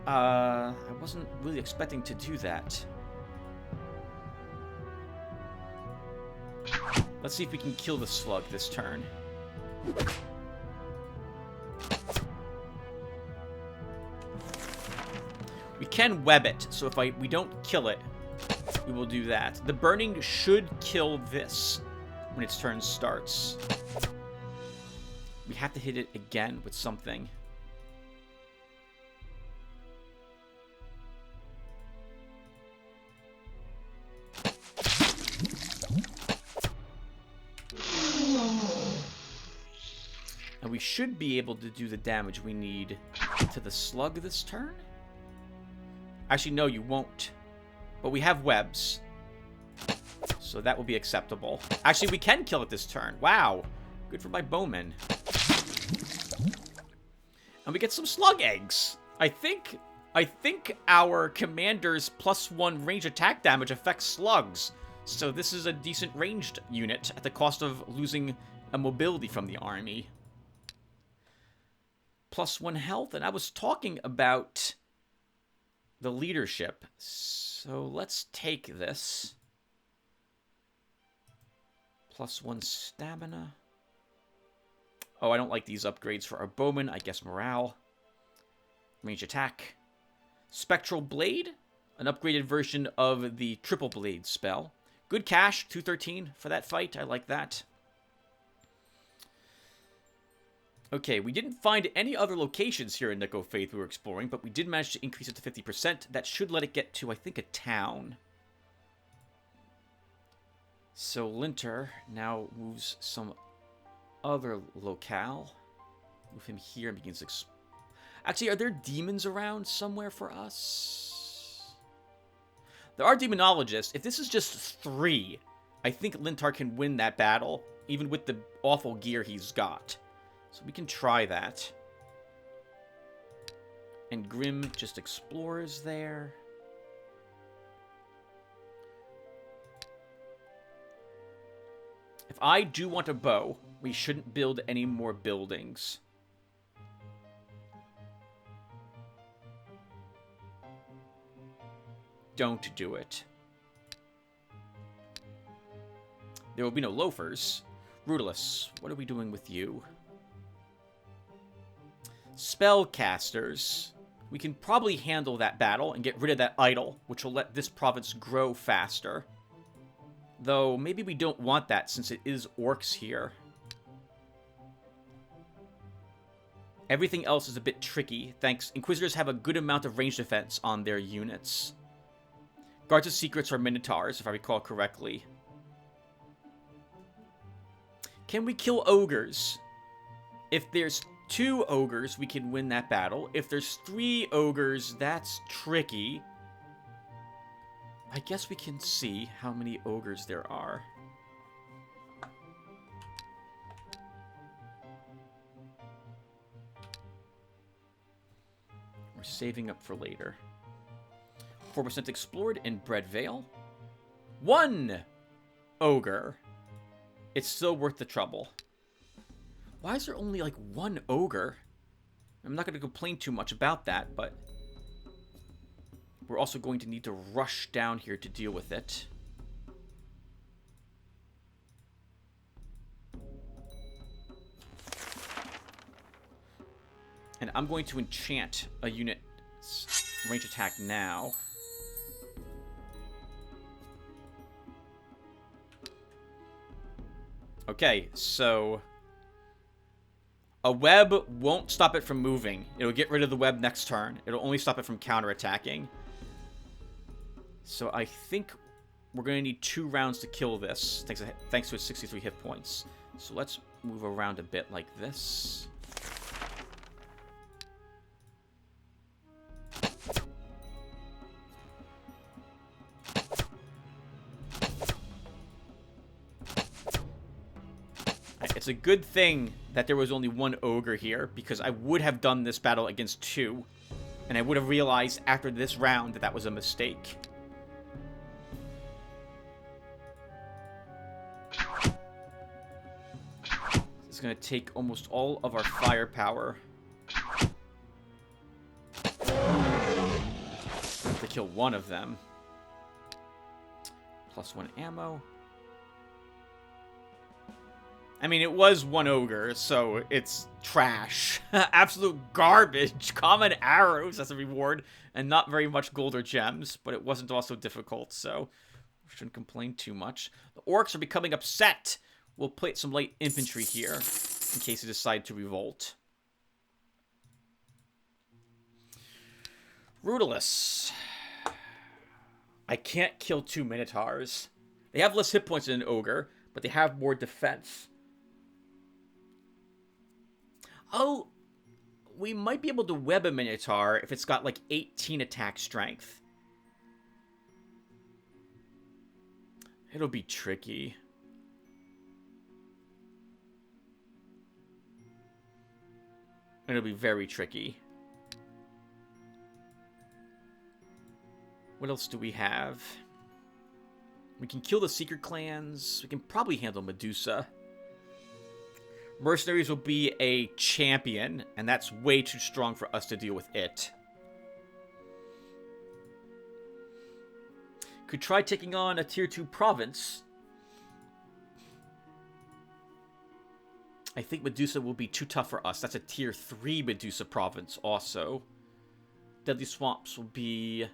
I wasn't really expecting to do that. Let's see if we can kill the slug this turn. We can web it, so if we don't kill it, we will do that. The burning should kill this when its turn starts. We have to hit it again with something. And we should be able to do the damage we need to the slug this turn? Actually, no, you won't. But we have webs. So that will be acceptable. Actually, we can kill it this turn. Wow. Good for my bowman. And we get some slug eggs. I think our commander's +1 range attack damage affects slugs. So this is a decent ranged unit at the cost of losing a mobility from the army. +1 health. And I was talking about the leadership. So let's take this. +1 stamina. Oh, I don't like these upgrades for our bowman. I guess morale. Range attack. Spectral blade. An upgraded version of the triple blade spell. Good cash. 213 for that fight. I like that. Okay, we didn't find any other locations here in Nico Faith we were exploring, but we did manage to increase it to 50%. That should let it get to, I think, a town. So Linter now moves some other locale. Move him here and begins Actually, are there demons around somewhere for us? There are demonologists. If this is just 3, I think Lintar can win that battle, even with the awful gear he's got. So we can try that. And Grim just explores there. If I do want a bow, we shouldn't build any more buildings. Don't do it. There will be no loafers. Rudolus, what are we doing with you? Spellcasters. We can probably handle that battle and get rid of that idol, which will let this province grow faster. Though, maybe we don't want that since it is orcs here. Everything else is a bit tricky. Thanks. Inquisitors have a good amount of range defense on their units. Guards of Secrets are Minotaurs, if I recall correctly. Can we kill ogres? If there's 2 ogres, we can win that battle. If there's 3 ogres, that's tricky. I guess we can see how many ogres there are. We're saving up for later. 4% explored in Breadvale. 1 ogre. It's still worth the trouble. Why is there only like 1 ogre? I'm not going to complain too much about that, but we're also going to need to rush down here to deal with it. And I'm going to enchant a unit's range attack now. Okay, so a web won't stop it from moving. It'll get rid of the web next turn. It'll only stop it from counterattacking. So I think we're going to need 2 rounds to kill this, thanks to its 63 hit points. So let's move around a bit like this. It's a good thing that there was only 1 ogre here, because I would have done this battle against 2, and I would have realized after this round that that was a mistake. It's going to take almost all of our firepower to kill 1 of them. +1 ammo. I mean, it was 1 ogre, so it's trash. Absolute garbage. Common arrows as a reward, and not very much gold or gems, but it wasn't also difficult, so we shouldn't complain too much. The orcs are becoming upset. We'll put some light infantry here, in case they decide to revolt. Rudolus. I can't kill 2 Minotaurs. They have less hit points than an ogre, but they have more defense. Oh, we might be able to web a Minotaur if it's got like 18 attack strength. It'll be tricky. It'll be very tricky. What else do we have? We can kill the secret clans. We can probably handle Medusa. Mercenaries will be a champion, and that's way too strong for us to deal with it. Could try taking on a tier 2 province. I think Medusa will be too tough for us. That's a tier 3 Medusa province also. Deadly Swamps will be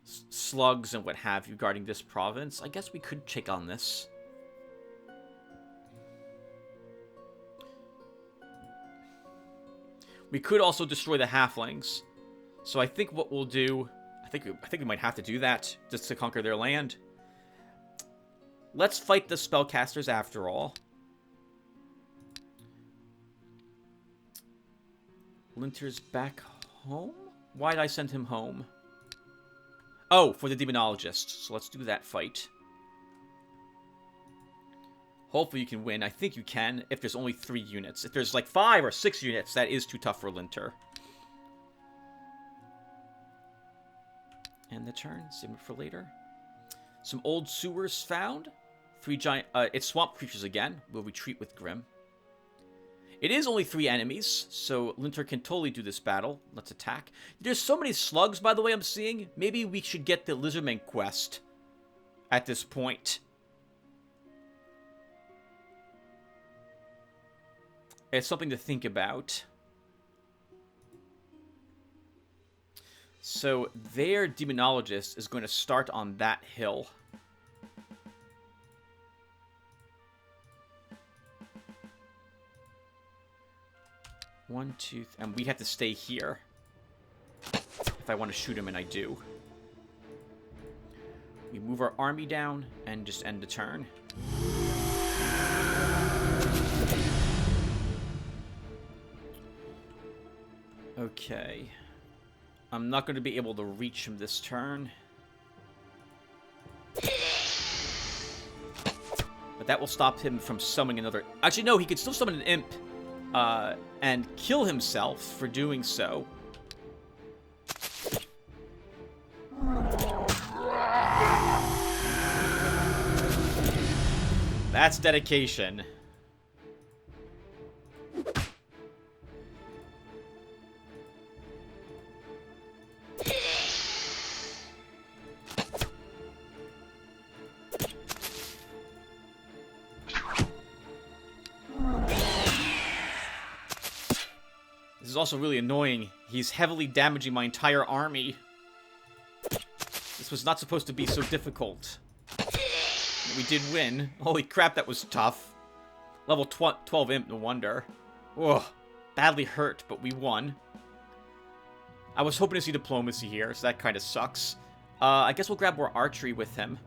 slugs and what have you guarding this province. I guess we could check on this. We could also destroy the halflings. So I think what we'll do, I think we might have to do that just to conquer their land. Let's fight the spellcasters after all. Linter's back home? Why did I send him home? Oh, for the demonologist. So let's do that fight. Hopefully you can win. I think you can if there's only 3 units. If there's like 5 or 6 units, that is too tough for Linter. End the turn. Save it for later. Some old sewers found. 3 giant... it's swamp creatures again. We'll retreat with Grim. It is only 3 enemies, so Linter can totally do this battle. Let's attack. There's so many slugs, by the way, I'm seeing. Maybe we should get the Lizardmen Quest at this point. It's something to think about. So their demonologist is going to start on that hill. One, two, and we have to stay here. If I want to shoot him, and I do. We move our army down and just end the turn. Okay. I'm not going to be able to reach him this turn. But that will stop him from summoning another... Actually, no, he could still summon an imp. And kill himself for doing so. That's dedication. This is also really annoying. He's heavily damaging my entire army. This was not supposed to be so difficult. We did win. Holy crap, that was tough. Level 12 imp, no wonder. Ugh, badly hurt, but we won. I was hoping to see diplomacy here, so that kind of sucks. I guess we'll grab more archery with him.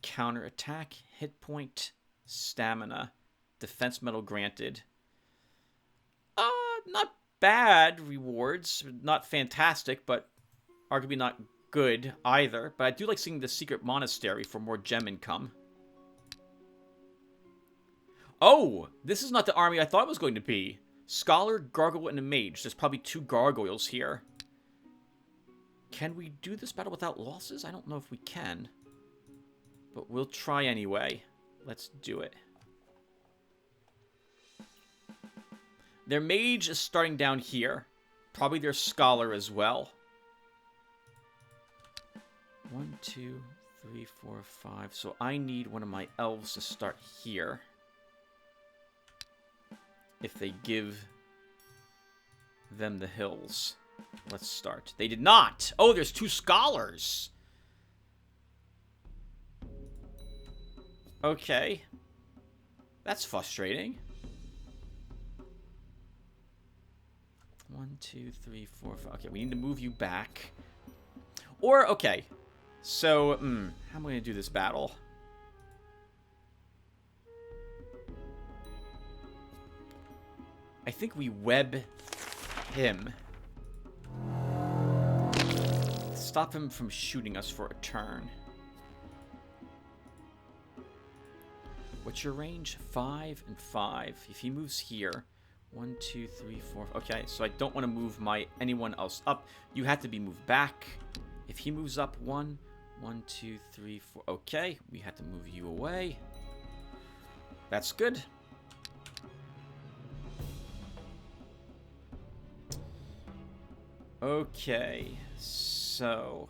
Counterattack, hit point, stamina, defense medal granted. Not bad rewards. Not fantastic, but arguably not good either. But I do like seeing the secret monastery for more gem income. Oh! This is not the army I thought it was going to be. Scholar, gargoyle, and a mage. There's probably 2 gargoyles here. Can we do this battle without losses? I don't know if we can. But we'll try anyway. Let's do it. Their mage is starting down here. Probably their scholar as well. 1, 2, 3, 4, 5. So I need one of my elves to start here. If they give them the hills. Let's start. They did not! Oh, there's 2 scholars! Okay. That's frustrating. 1, 2, 3, 4, 5. Okay, we need to move you back. Or, okay. So, how am I going to do this battle? I think we web him. Stop him from shooting us for a turn. What's your range? 5 and 5. If he moves here, 1, 2, 3, 4. Okay, so I don't want to move anyone else up. You have to be moved back. If he moves up 1, 1, 2, 3, 4. Okay, we have to move you away. That's good. Okay, so...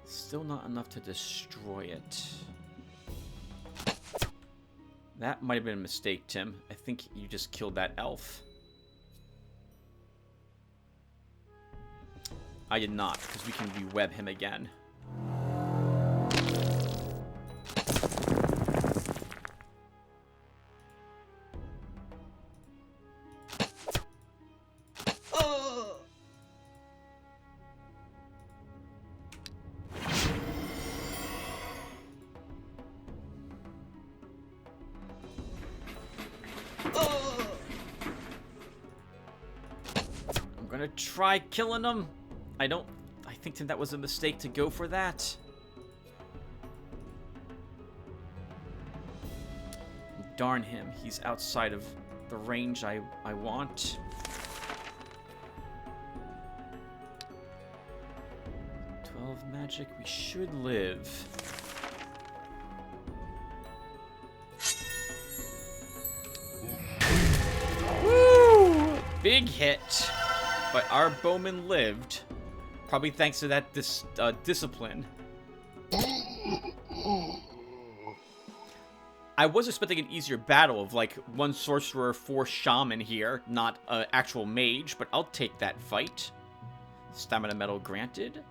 Still not enough to destroy it. That might have been a mistake, Tim. I think you just killed that elf. I did not, because we can re-web him again. I'm gonna try killing him. I think that was a mistake to go for that. Darn him, he's outside of the range I want. Magic, we should live. big hit. But our bowman lived. Probably thanks to that discipline. I was expecting an easier battle of, like, 1 sorcerer, 4 shaman here, not an actual mage, but I'll take that fight. Stamina medal granted.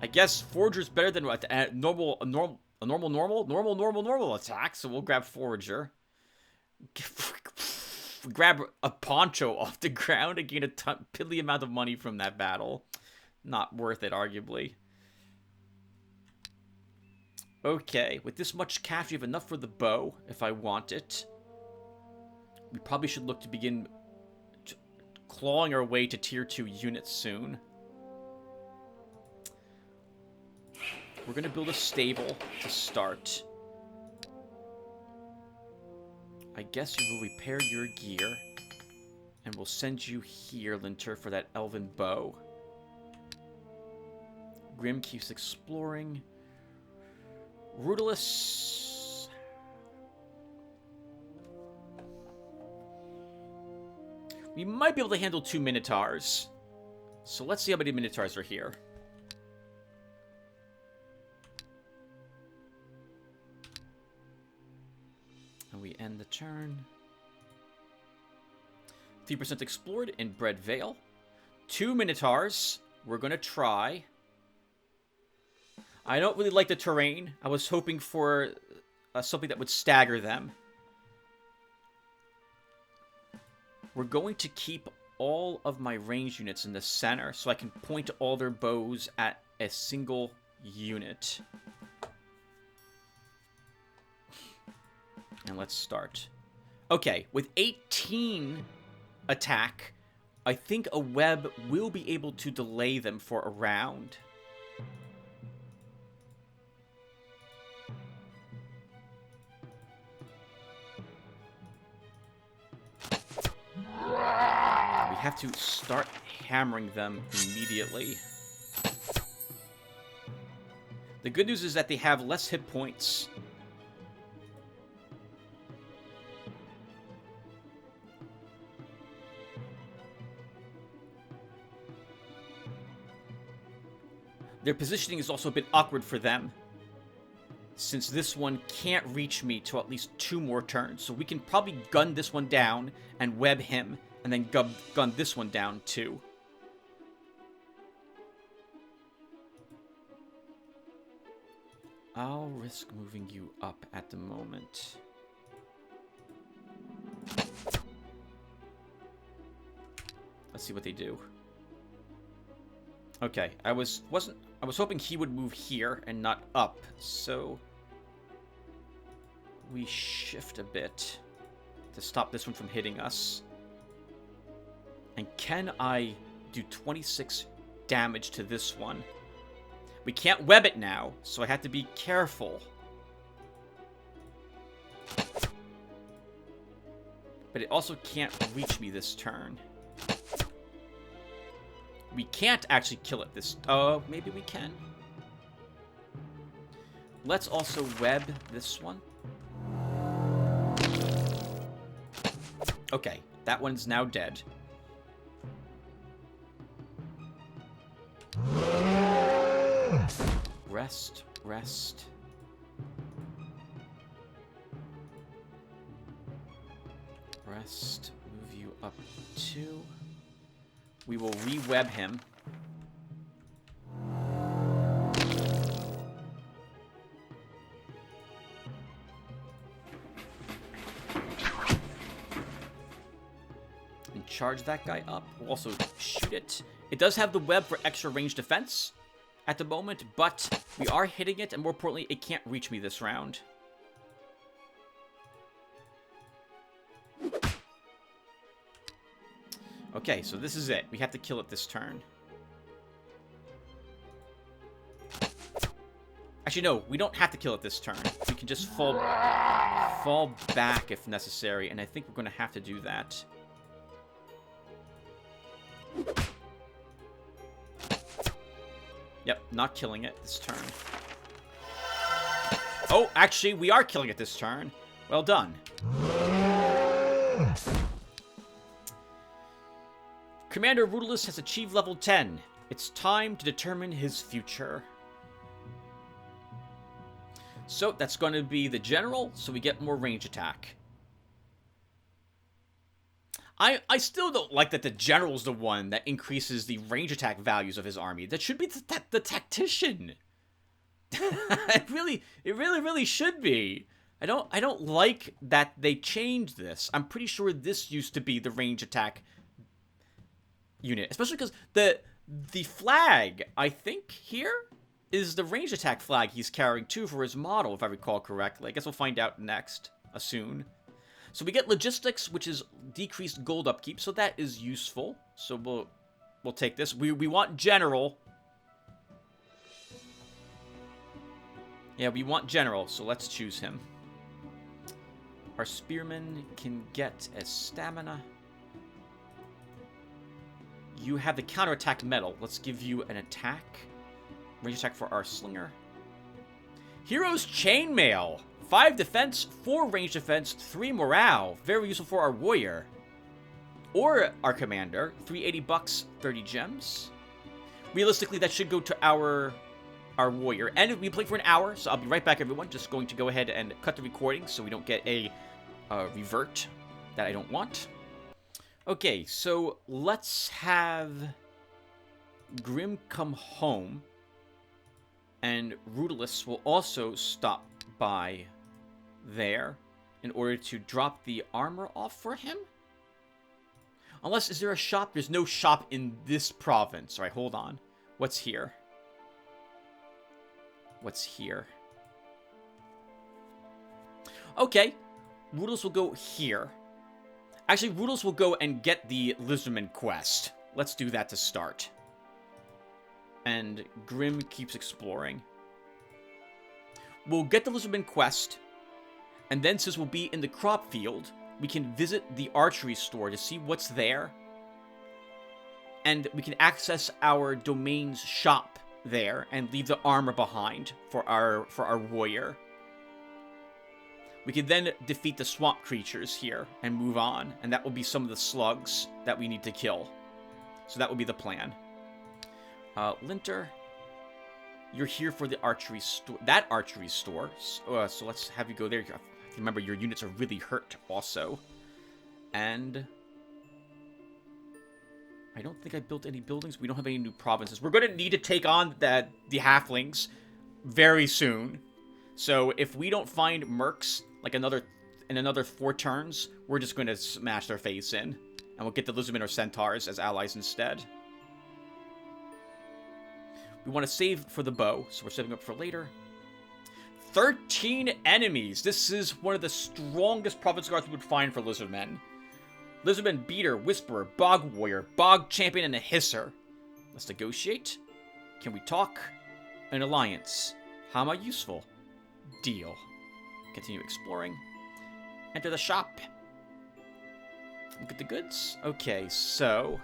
I guess Forager's better than a normal attack, so we'll grab Forager. Grab a poncho off the ground and gain a piddly amount of money from that battle. Not worth it, arguably. Okay, with this much cash, we have enough for the bow, if I want it. We probably should look to begin clawing our way to tier 2 units soon. We're going to build a stable to start. I guess you will repair your gear. And we'll send you here, Linter, for that elven bow. Grim keeps exploring. Rudalus. We might be able to handle 2 Minotaurs. So let's see how many Minotaurs are here. And we end the turn. 3% explored in Bread Vale. 2 Minotaurs. We're going to try. I don't really like the terrain. I was hoping for something that would stagger them. We're going to keep all of my range units in the center so I can point all their bows at a single unit. And let's start. Okay, with 18 attack, I think a web will be able to delay them for a round. We have to start hammering them immediately. The good news is that they have less hit points. Their positioning is also a bit awkward for them, since this one can't reach me till at least 2 more turns. So we can probably gun this one down and web him, and then gun this one down too. I'll risk moving you up at the moment. Let's see what they do. Okay, I was hoping he would move here and not up, so we shift a bit to stop this one from hitting us. And can I do 26 damage to this one? We can't web it now, so I have to be careful. But it also can't reach me this turn. We can't actually kill it this... Oh, maybe we can. Let's also web this one. Okay, that one's now dead. Rest, rest. Rest, move you up 2. We will re-web him. And charge that guy up. We'll also shoot it. It does have the web for extra range defense at the moment, but we are hitting it, and more importantly, it can't reach me this round. Okay, so this is it. We have to kill it this turn. Actually, no, we don't have to kill it this turn. We can just fall back if necessary, and I think we're going to have to do that. Yep, not killing it this turn. Oh, actually, we are killing it this turn. Well done. Commander Rudolus has achieved level 10. It's time to determine his future. So that's going to be the general, so we get more range attack. I still don't like that the general's the one that increases the range attack values of his army. That should be the tactician. It really should be. I don't like that they changed this. I'm pretty sure this used to be the range attack unit, especially because the flag, I think here, is the range attack flag he's carrying too for his model, if I recall correctly. I guess we'll find out next, soon. So we get logistics, which is decreased gold upkeep, so that is useful. So we'll take this. We want general. Yeah, we want general, so let's choose him. Our spearmen can get a stamina. You have the counterattack medal. Let's give you an attack. Range attack for our slinger. Hero's chainmail. 5 defense, 4 range defense, 3 morale. Very useful for our warrior. Or our commander. 380 bucks, 30 gems. Realistically, that should go to our warrior. And we play for an hour, so I'll be right back, everyone. Just going to go ahead and cut the recording so we don't get a revert that I don't want. Okay, so let's have Grim come home. And Rudolus will also stop by there in order to drop the armor off for him. Unless, is there a shop? There's no shop in this province. All right, hold on. What's here? What's here? Okay, Rudolus will go here. Actually, Rudolus will go and get the Lizardmen Quest. Let's do that to start. And Grim keeps exploring. We'll get the Lizardmen Quest, and then since we'll be in the crop field, we can visit the archery store to see what's there. And we can access our domain's shop there and leave the armor behind for our warrior. We can then defeat the swamp creatures here and move on, and that will be some of the slugs that we need to kill. So that will be the plan. Linter, you're here for the archery store. That archery store. So let's have you go there. Remember, your units are really hurt also. And I don't think I built any buildings. We don't have any new provinces. We're going to need to take on the halflings very soon. So if we don't find mercs like in another 4 turns, we're just going to smash their face in. And we'll get the lizardmen or centaurs as allies instead. We want to save for the bow, so we're setting up for later. 13 enemies. This is one of the strongest province guards we would find for lizardmen. Lizardman Beater, Whisperer, Bog Warrior, Bog Champion, and a Hisser. Let's negotiate. Can we talk? An alliance. How am I useful? Deal. Continue exploring. Enter the shop. Look at the goods. Okay, so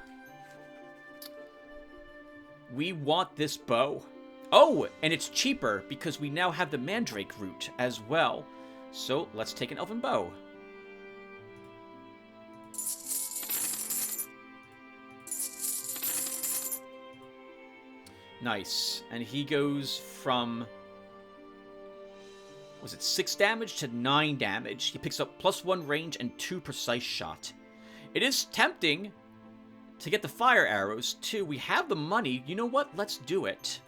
we want this bow. Oh, and it's cheaper because we now have the Mandrake root as well. So let's take an elven bow. Nice. And he goes from, was it 6 damage to 9 damage. He picks up +1 range and 2 precise shot. It is tempting to get the fire arrows, too. We have the money. You know what? Let's do it.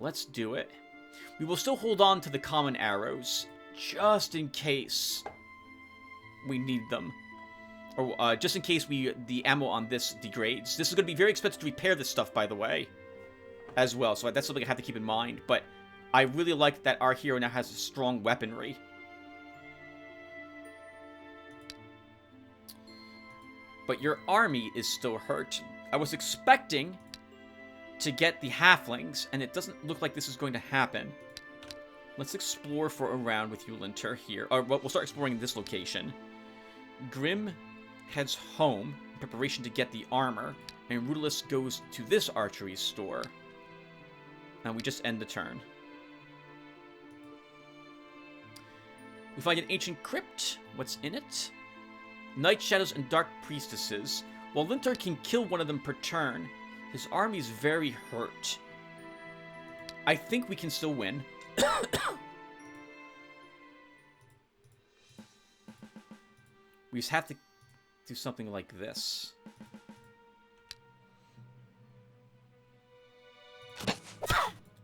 Let's do it. We will still hold on to the common arrows, just in case we need them. Or just in case the ammo on this degrades. This is going to be very expensive to repair this stuff, by the way, as well. So that's something I have to keep in mind. But I really like that our hero now has strong weaponry. But your army is still hurt. I was expecting to get the halflings, and it doesn't look like this is going to happen. Let's explore for a round with you, Linter, here. Or we'll start exploring this location. Grim heads home in preparation to get the armor, and Rudolus goes to this archery store. And we just end the turn. We find an ancient crypt. What's in it? Night shadows and dark priestesses. While Linter can kill one of them per turn, his army's very hurt. I think we can still win. We just have to do something like this.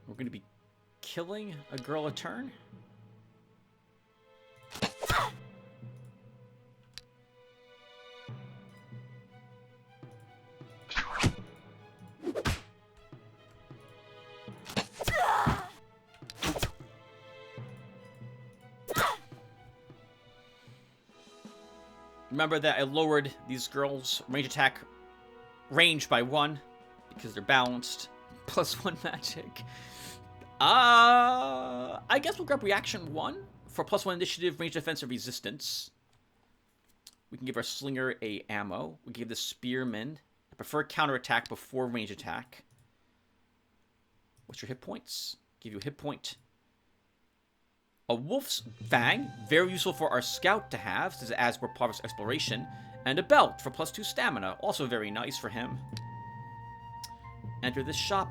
We're going to be killing a girl a turn. Remember that I lowered these girls' range attack range by 1 because they're balanced. +1 magic. I guess we'll grab reaction 1 for +1 initiative, range defensive resistance. We can give our slinger a ammo. We can give the spearman. I prefer counterattack before range attack. What's your hit points? Give you a hit point. A wolf's fang, very useful for our scout to have, since it adds more powerful exploration. And a belt for +2 stamina, also very nice for him. Enter this shop.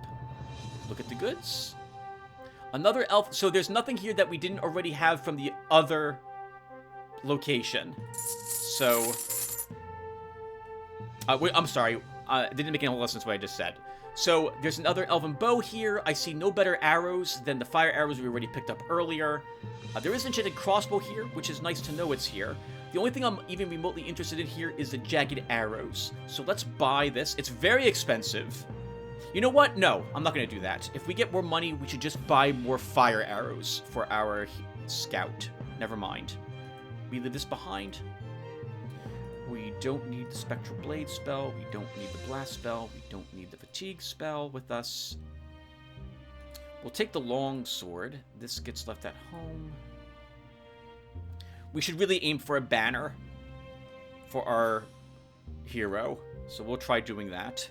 Look at the goods. Another elf. So there's nothing here that we didn't already have from the other location. So, I'm sorry. Didn't make any whole sense what I just said. So there's another elven bow here. I see no better arrows than the fire arrows we already picked up earlier. There is an enchanted crossbow here, which is nice to know it's here. The only thing I'm even remotely interested in here is the jagged arrows. So let's buy this. It's very expensive. You know what? No, I'm not going to do that. If we get more money, we should just buy more fire arrows for our scout. Never mind. We leave this behind. We don't need the Spectral Blade spell. We don't need the Blast spell. We don't need the Fatigue spell with us. We'll take the Long Sword. This gets left at home. We should really aim for a banner for our hero. So we'll try doing that.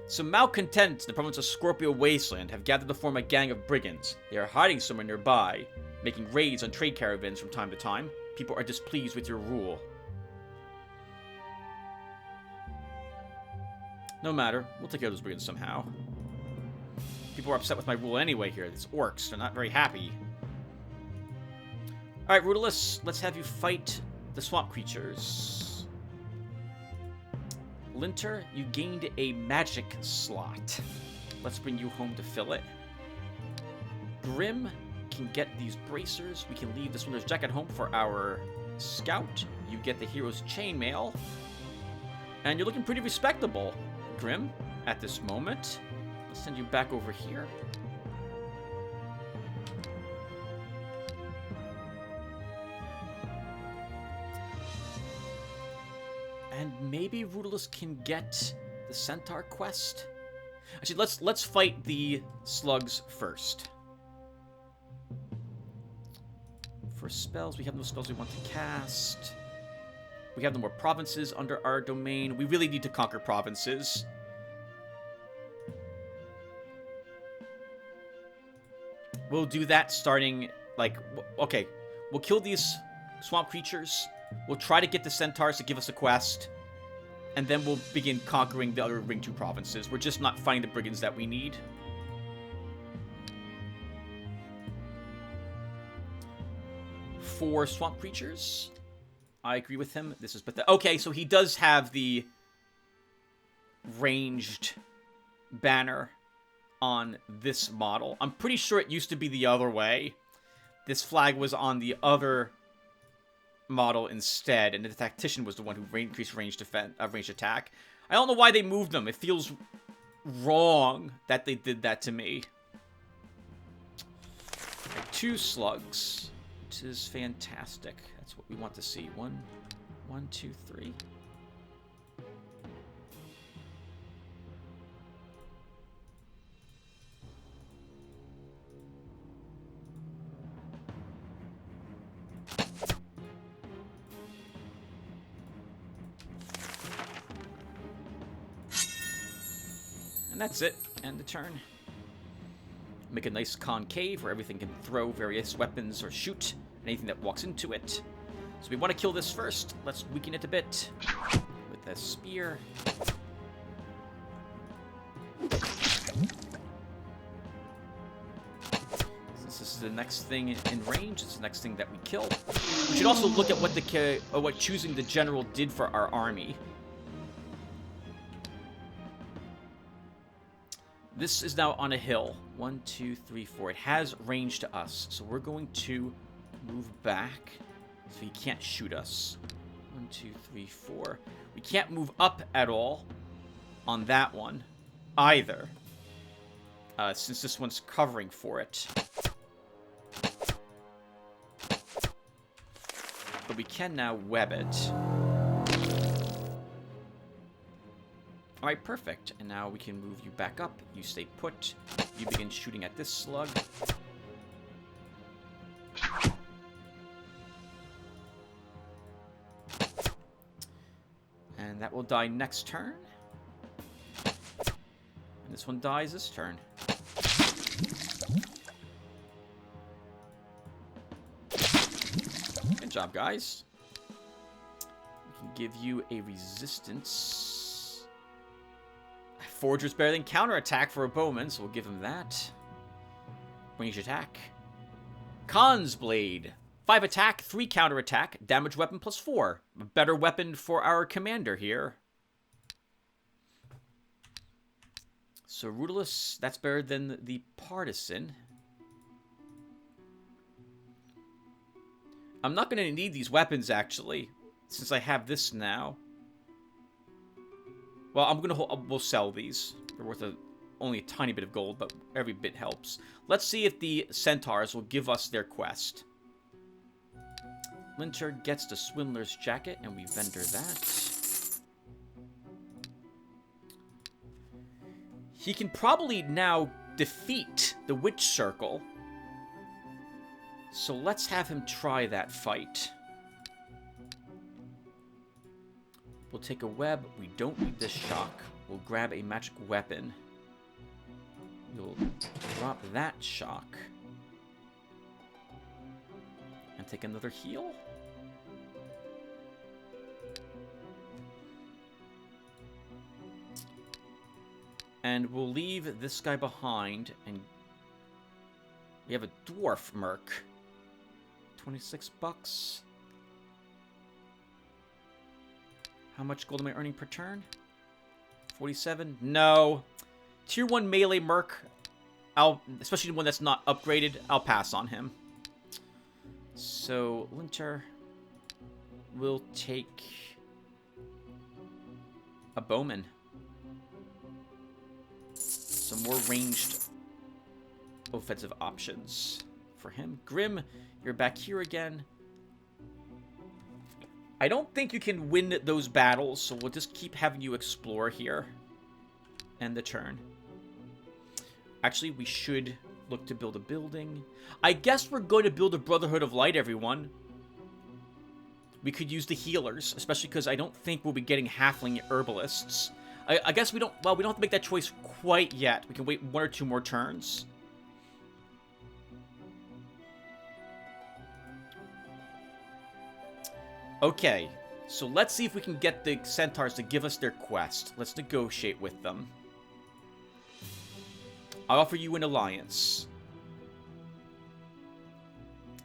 Some malcontents in the province of Scorpio Wasteland have gathered to form a gang of brigands. They are hiding somewhere nearby, making raids on trade caravans from time to time. People are displeased with your rule. No matter, we'll take care of those brigands somehow. People are upset with my rule anyway here. These orcs, they're not very happy. Alright, Rudolus, let's have you fight the swamp creatures. Linter, you gained a magic slot. Let's bring you home to fill it. Grim can get these bracers. We can leave the swimmer's jacket home for our scout. You get the hero's chainmail. And you're looking pretty respectable, Grim, at this moment. Let's send you back over here. And maybe Rudolus can get the Centaur quest. Actually, let's fight the slugs first. For spells, we have no spells we want to cast. We have no more provinces under our domain. We really need to conquer provinces. We'll do that starting, like, okay, we'll kill these swamp creatures. We'll try to get the centaurs to give us a quest. And then we'll begin conquering the other Ring 2 provinces. We're just not finding the brigands that we need. For swamp creatures, I agree with him. This is pathetic. Okay, so he does have the ranged banner on this model. I'm pretty sure it used to be the other way. This flag was on the other model instead, and the tactician was the one who increased range attack. I don't know why they moved them. It feels wrong that they did that to me. 2 slugs, which is fantastic. That's what we want to see. 1, 2, 3. And that's it. End the turn. Make a nice concave where everything can throw various weapons or shoot anything that walks into it. So we want to kill this first. Let's weaken it a bit with the spear. Since this is the next thing in range, it's the next thing that we kill. We should also look at what choosing the general did for our army. This is now on a hill. 1, 2, 3, 4. It has range to us, so we're going to move back so he can't shoot us. 1, 2, 3, 4. We can't move up at all on that one either, since this one's covering for it. But we can now web it. Alright, perfect. And now we can move you back up. You stay put. You begin shooting at this slug. And that will die next turn. And this one dies this turn. Good job, guys. We can give you a resistance. Forger's better than counterattack for a bowman, so we'll give him that. Range attack. Khan's Blade. 5 attack, 3 counterattack, damage weapon plus 4. A better weapon for our commander here. So Rudolus, that's better than the Partisan. I'm not going to need these weapons, actually, since I have this now. Well, we'll sell these. They're worth only a tiny bit of gold, but every bit helps. Let's see if the centaurs will give us their quest. Linter gets the Swindler's Jacket, and we vendor that. He can probably now defeat the Witch Circle. So let's have him try that fight. We'll take a web. We don't need this shock. We'll grab a magic weapon. We'll drop that shock. And take another heal. And we'll leave this guy behind. And we have a dwarf merc. 26 bucks. How much gold am I earning per turn? 47? No. Tier 1 melee merc. Especially the one that's not upgraded, I'll pass on him. So, Linter will take a bowman. Some more ranged offensive options for him. Grim, you're back here again. I don't think you can win those battles, so we'll just keep having you explore here. End the turn. Actually, we should look to build a building. I guess we're going to build a Brotherhood of Light, everyone. We could use the healers, especially because I don't think we'll be getting halfling herbalists. I guess we don't... Well, we don't have to make that choice quite yet. We can wait 1 or 2 more turns. Okay, so let's see if we can get the centaurs to give us their quest. Let's negotiate with them. I offer you an alliance.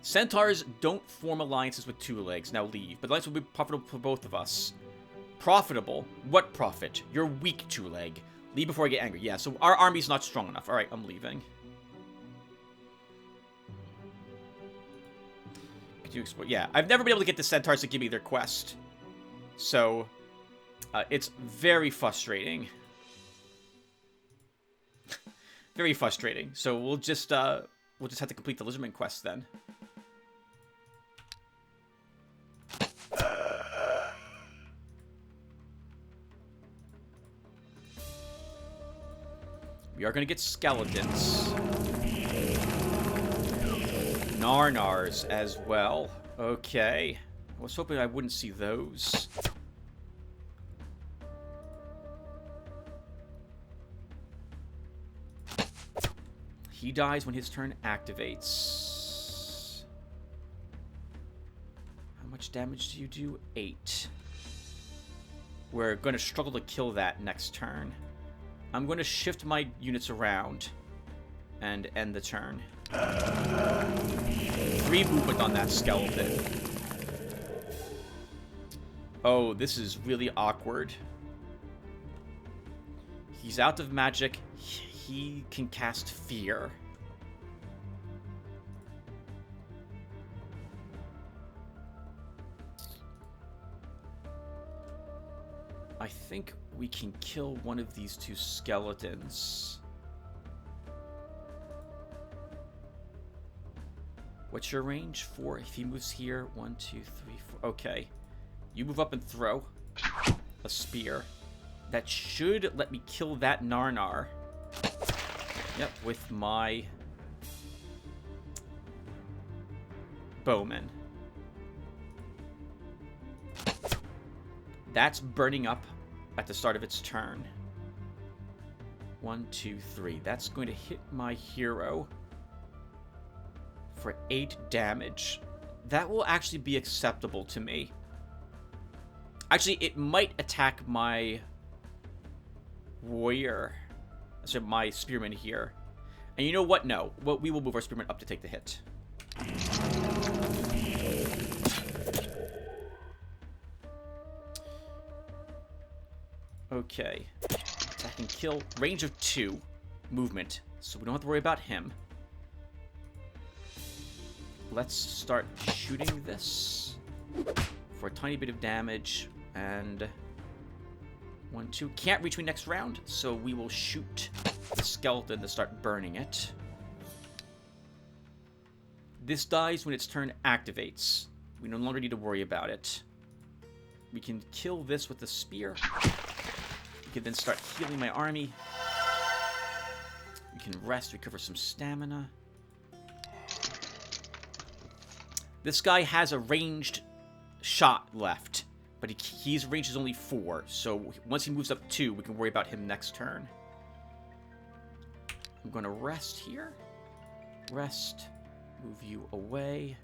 Centaurs don't form alliances with 2 legs. Now leave. But the alliance will be profitable for both of us. Profitable? What profit? You're weak, 2-leg. Leave before I get angry. Yeah, so our army's not strong enough. Alright, I'm leaving. Could you explore? Yeah, I've never been able to get the centaurs to give me their quest. So, it's very frustrating. Very frustrating. So we'll just have to complete the Lizardmen Quest then. We are going to get skeletons. Narnars as well. Okay. I was hoping I wouldn't see those. He dies when his turn activates. How much damage do you do? 8. We're going to struggle to kill that next turn. I'm going to shift my units around and end the turn. 3 movement on that skeleton. Oh, this is really awkward. He's out of magic. He can cast Fear. I think we can kill one of these 2 skeletons. What's your range? 4. If he moves here, 1, 2, 3, 4. Okay. You move up and throw a spear. That should let me kill that Narnar. Yep, with my bowman. That's burning up at the start of its turn. 1, 2, 3. That's going to hit my hero for 8 damage. That will actually be acceptable to me. Actually, it might attack my warrior. So my spearman here. And you know what? No. Well, we will move our spearman up to take the hit. Okay. Attack and kill. Range of 2. Movement. So we don't have to worry about him. Let's start shooting this for a tiny bit of damage. And 1, 2. Can't reach me next round, so we will shoot the skeleton to start burning it. This dies when its turn activates. We no longer need to worry about it. We can kill this with the spear. We can then start healing my army. We can rest, recover some stamina. This guy has a ranged shot left, but his range is only 4, so once he moves up 2, we can worry about him next turn. I'm going to rest here. Rest. Move you away.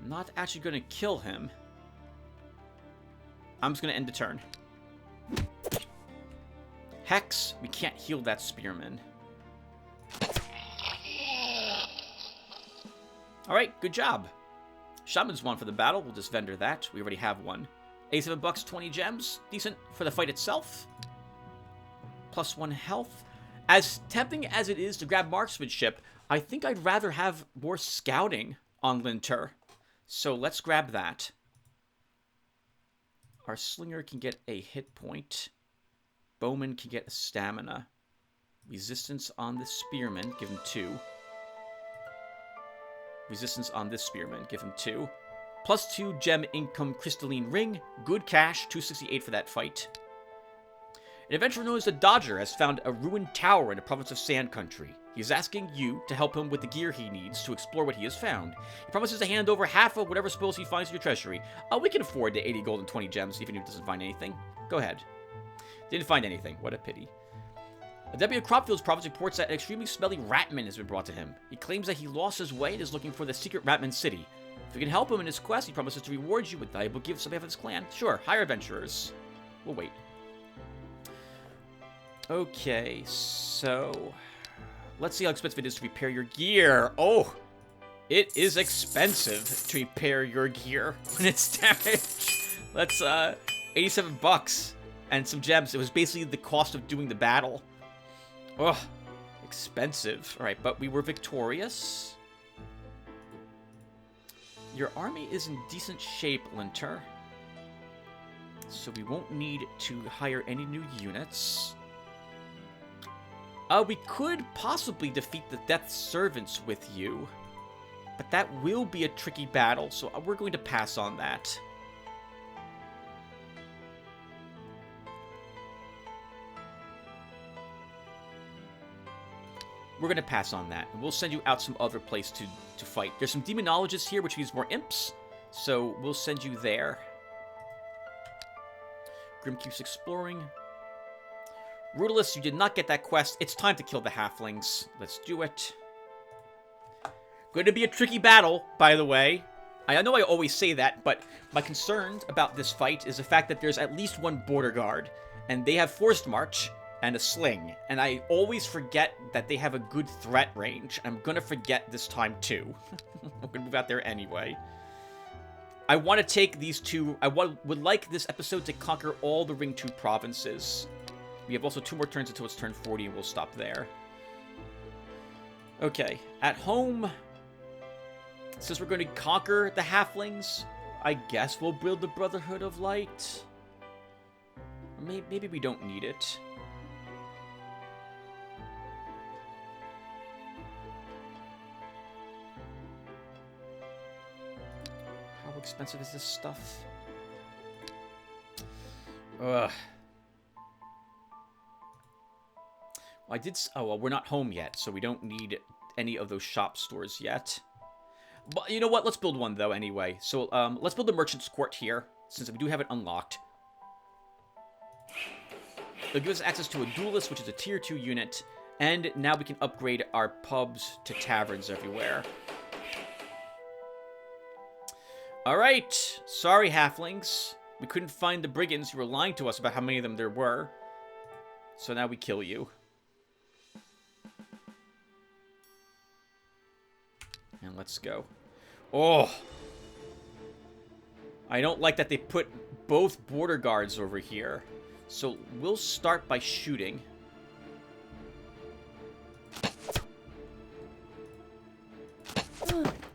Not actually going to kill him. I'm just going to end the turn. Hex, we can't heal that spearman. Alright, good job. Shaman's won for the battle. We'll just vendor that. We already have one. 87 bucks, 20 gems. Decent for the fight itself. +1 health. As tempting as it is to grab marksmanship, I think I'd rather have more scouting on Linter. So let's grab that. Our slinger can get a hit point. Bowman can get a stamina. Resistance on the spearman, give him 2. Resistance on this spearman, give him 2. +2 gem income crystalline ring. Good cash, 268 for that fight. An adventurer known as the Dodger has found a ruined tower in the province of Sand Country. He is asking you to help him with the gear he needs to explore what he has found. He promises to hand over half of whatever spoils he finds in your treasury. We can afford the 80 gold and 20 gems, even if he doesn't find anything. Go ahead. Didn't find anything. What a pity. A deputy of Cropfield's province reports that an extremely smelly ratman has been brought to him. He claims that he lost his way and is looking for the secret Ratman City. If you can help him in his quest, he promises to reward you with valuable gifts on behalf of his clan. Sure, hire adventurers. We'll wait. Okay, so let's see how expensive it is to repair your gear. Oh, it is expensive to repair your gear when it's damaged. Let's 87 bucks and some gems. It was basically the cost of doing the battle. Oh, expensive. All right, but we were victorious. Your army is in decent shape, Linter. So we won't need to hire any new units. We could possibly defeat the Death Servants with you. But that will be a tricky battle, so we're going to pass on that. we're going to pass on that. We'll send you out some other place to fight. There's some demonologists here, which means more imps. So we'll send you there. Grim keeps exploring. Brutalist, you did not get that quest. It's time to kill the halflings. Let's do it. Going to be a tricky battle, by the way. I know I always say that, but my concern about this fight is the fact that there's at least one border guard, and they have forced march and a sling, and I always forget that they have a good threat range. I'm gonna forget this time too. I'm gonna move out there anyway. I want to take these two. Would like this episode to conquer all the Ring 2 provinces. We have also 2 more turns until it's turn 40, and we'll stop there. Okay, at home, since we're going to conquer the halflings, I guess we'll build the Brotherhood of Light. Or maybe we don't need it. How expensive is this stuff? Ugh. Well, oh, well, we're not home yet, so we don't need any of those shop stores yet. But you know what? Let's build one, though, anyway. So, let's build the Merchant's Court here, since we do have it unlocked. It'll give us access to a Duelist, which is a Tier 2 unit, and now we can upgrade our pubs to taverns everywhere. Alright! Sorry, halflings. We couldn't find the brigands who were lying to us about how many of them there were. So now we kill you. And let's go. Oh! I don't like that they put both border guards over here. So we'll start by shooting.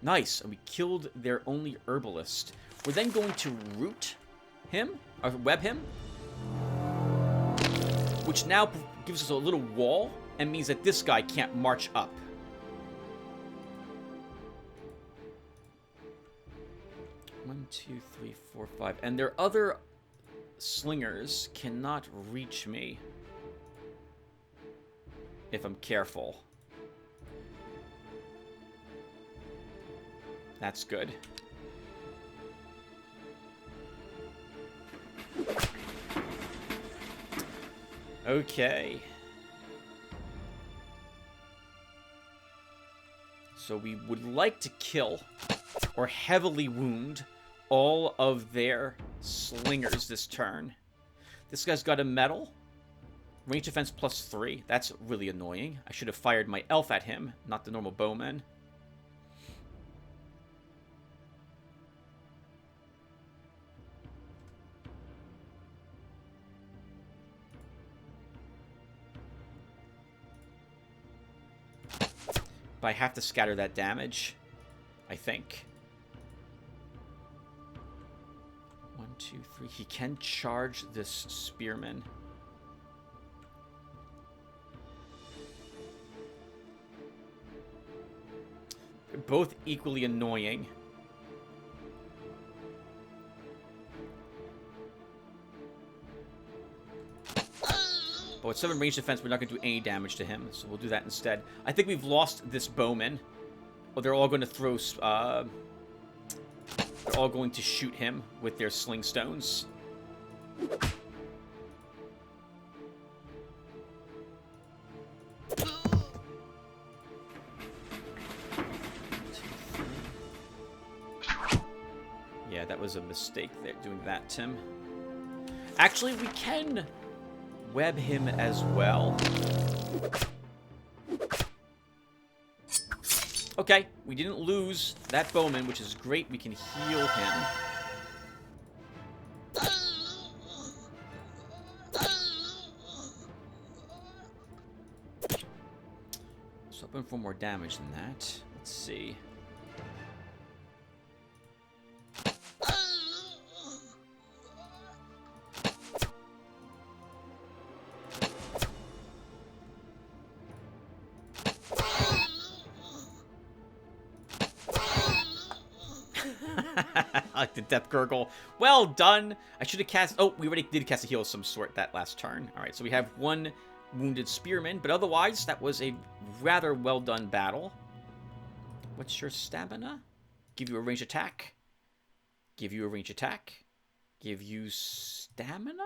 Nice, and we killed their only herbalist. We're then going to root him, or web him, which now gives us a little wall and means that this guy can't march up. One, two, three, four, five. And their other slingers cannot reach me if I'm careful. That's good. Okay. So we would like to kill or heavily wound all of their slingers this turn. This guy's got a medal. Range defense +3. That's really annoying. I should have fired my elf at him, not the normal bowman. But I have to scatter that damage, I think. 1, 2, 3. He can charge this spearman. They're both equally annoying. But with 7 range defense, we're not going to do any damage to him, so we'll do that instead. I think we've lost this bowman. Oh, they're all going to throw... they're all going to shoot him with their sling stones. Yeah, that was a mistake there, doing that, Tim. Actually, we can web him as well. Okay, we didn't lose that bowman, which is great. We can heal him. So hoping for more damage than that. Let's see. Like the death gurgle. Well done. I should have cast... Oh, we already did cast a heal of some sort that last turn. All right, so we have 1 wounded spearmen, but otherwise, that was a rather well done battle. What's your stamina? Give you a range attack. Give you a range attack. Give you stamina?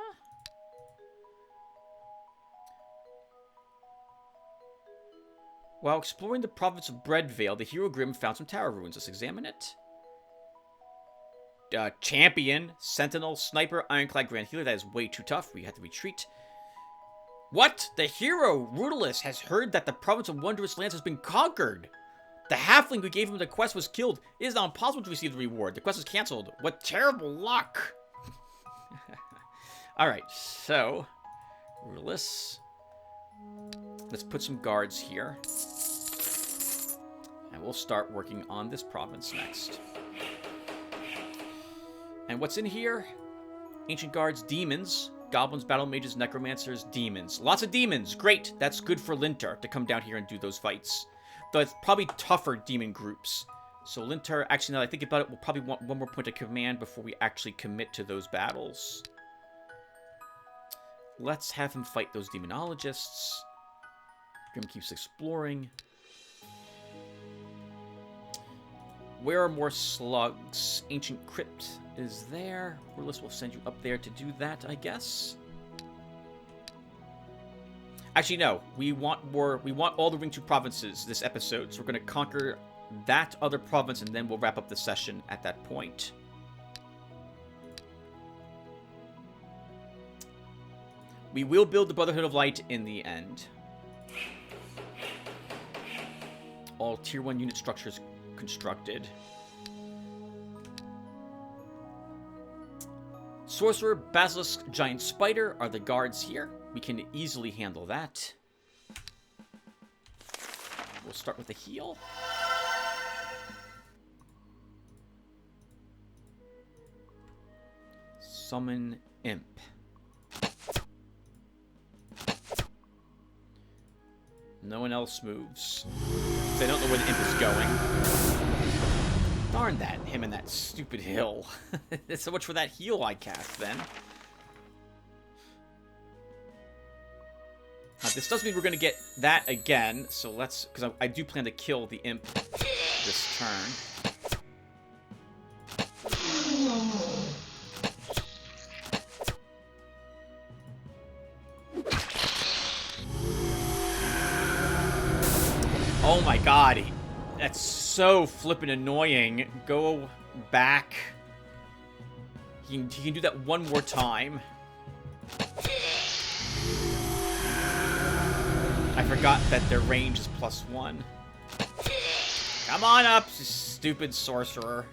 While exploring the province of Breadvale, the hero Grimm found some tower ruins. Let's examine it. Champion, Sentinel, Sniper, Ironclad, Grand Healer. That is way too tough. We have to retreat. What? The hero, Rudolus, has heard that the province of Wondrous Lands has been conquered. The halfling who gave him the quest was killed. It is now impossible to receive the reward. The quest is cancelled. What terrible luck. Alright, so... Rudolus. Let's put some guards here. And we'll start working on this province next. And what's in here? Ancient guards, demons, goblins, battle mages, necromancers, demons. Lots of demons. Great. That's good for Linter to come down here and do those fights. Though it's probably tougher demon groups. So Linter, actually now that I think about it, will probably want one more point of command before we actually commit to those battles. Let's have him fight those demonologists. Grimm keeps exploring. Where are more slugs? Ancient Crypt is there. Rudolus will send you up there to do that, I guess. Actually, no. We want more. We want all the Ring 2 provinces this episode. So we're going to conquer that other province, and then we'll wrap up the session at that point. We will build the Brotherhood of Light in the end. All Tier 1 unit structures constructed. Sorcerer, Basilisk, Giant Spider are the guards here. We can easily handle that. We'll start with the heal. Summon Imp. No one else moves. They don't know where the imp is going. Darn that, him and that stupid hill. So much for that heal I cast, then. This does mean we're going to get that again, so let's... Because I do plan to kill the imp this turn. Oh my god, that's so flippin' annoying. Go back. He can do that one more time. I forgot that their range is +1. Come on up, you stupid sorcerer.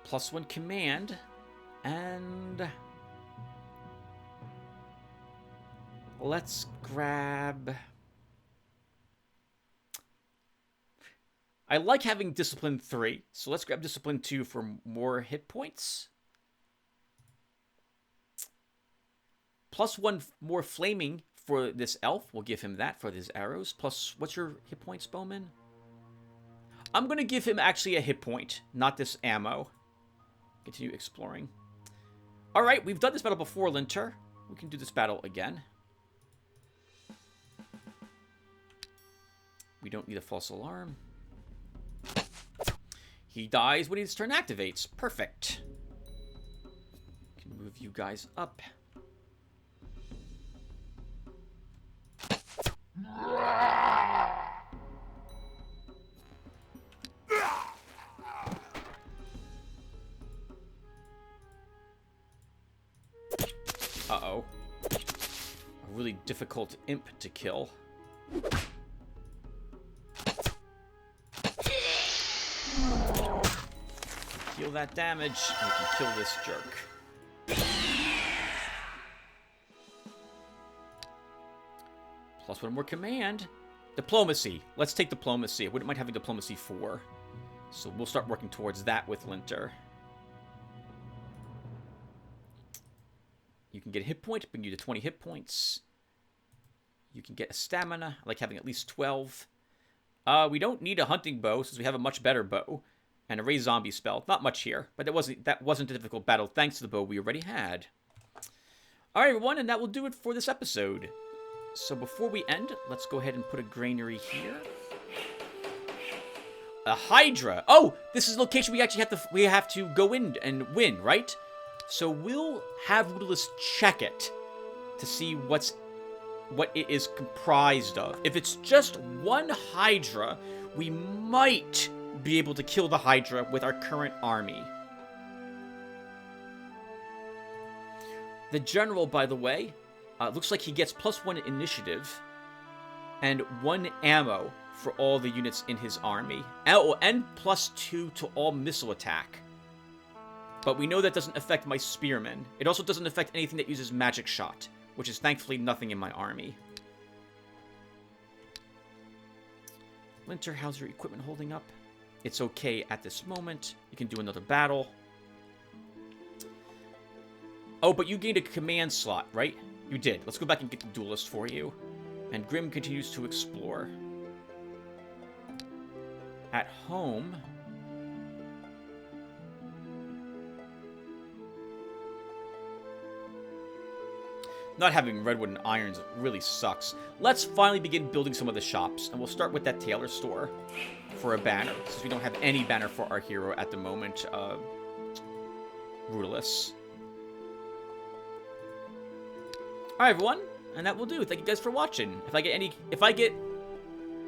+1 command, and let's grab... I like having Discipline 3, so let's grab Discipline 2 for more hit points. +1 more flaming for this elf. We'll give him that for his arrows. Plus, what's your hit points, Bowman? I'm going to give him actually a hit point, not this ammo. Continue exploring. Alright, we've done this battle before, Linter. We can do this battle again. We don't need a false alarm. He dies when his turn activates. Perfect. Can move you guys up. Uh-oh. A really difficult imp to kill. Heal that damage, and we can kill this jerk. +1 more command. Diplomacy. Let's take Diplomacy. I wouldn't mind having Diplomacy 4. So we'll start working towards that with Linter. You can get a hit point, bring you to 20 hit points. You can get a stamina. I like having at least 12. We don't need a hunting bow, since we have a much better bow. And a raise zombie spell. Not much here, but that wasn't a difficult battle thanks to the bow we already had. Alright, everyone, and that will do it for this episode. So before we end, let's go ahead and put a granary here. A Hydra. Oh, this is the location we have to go in and win, right? So we'll have Rudolus check it to see what it is comprised of. If it's just one Hydra, we might be able to kill the Hydra with our current army. The general, by the way, looks like he gets +1 initiative and 1 ammo for all the units in his army. Oh, and +2 to all missile attack. But we know that doesn't affect my spearmen. It also doesn't affect anything that uses magic shot, which is thankfully nothing in my army. Linter, how's your equipment holding up? It's okay at this moment. You can do another battle. Oh, but you gained a command slot, right? You did. Let's go back and get the duelist for you. And Grim continues to explore. At home... Not having redwood and irons really sucks. Let's finally begin building some of the shops. And we'll start with that tailor store for a banner, since we don't have any banner for our hero at the moment, Rudolus. Alright, everyone, and that will do. Thank you guys for watching. If I get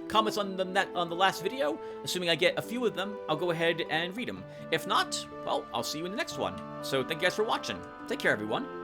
comments on the last video, assuming I get a few of them, I'll go ahead and read them. If not, well, I'll see you in the next one. So thank you guys for watching. Take care, everyone.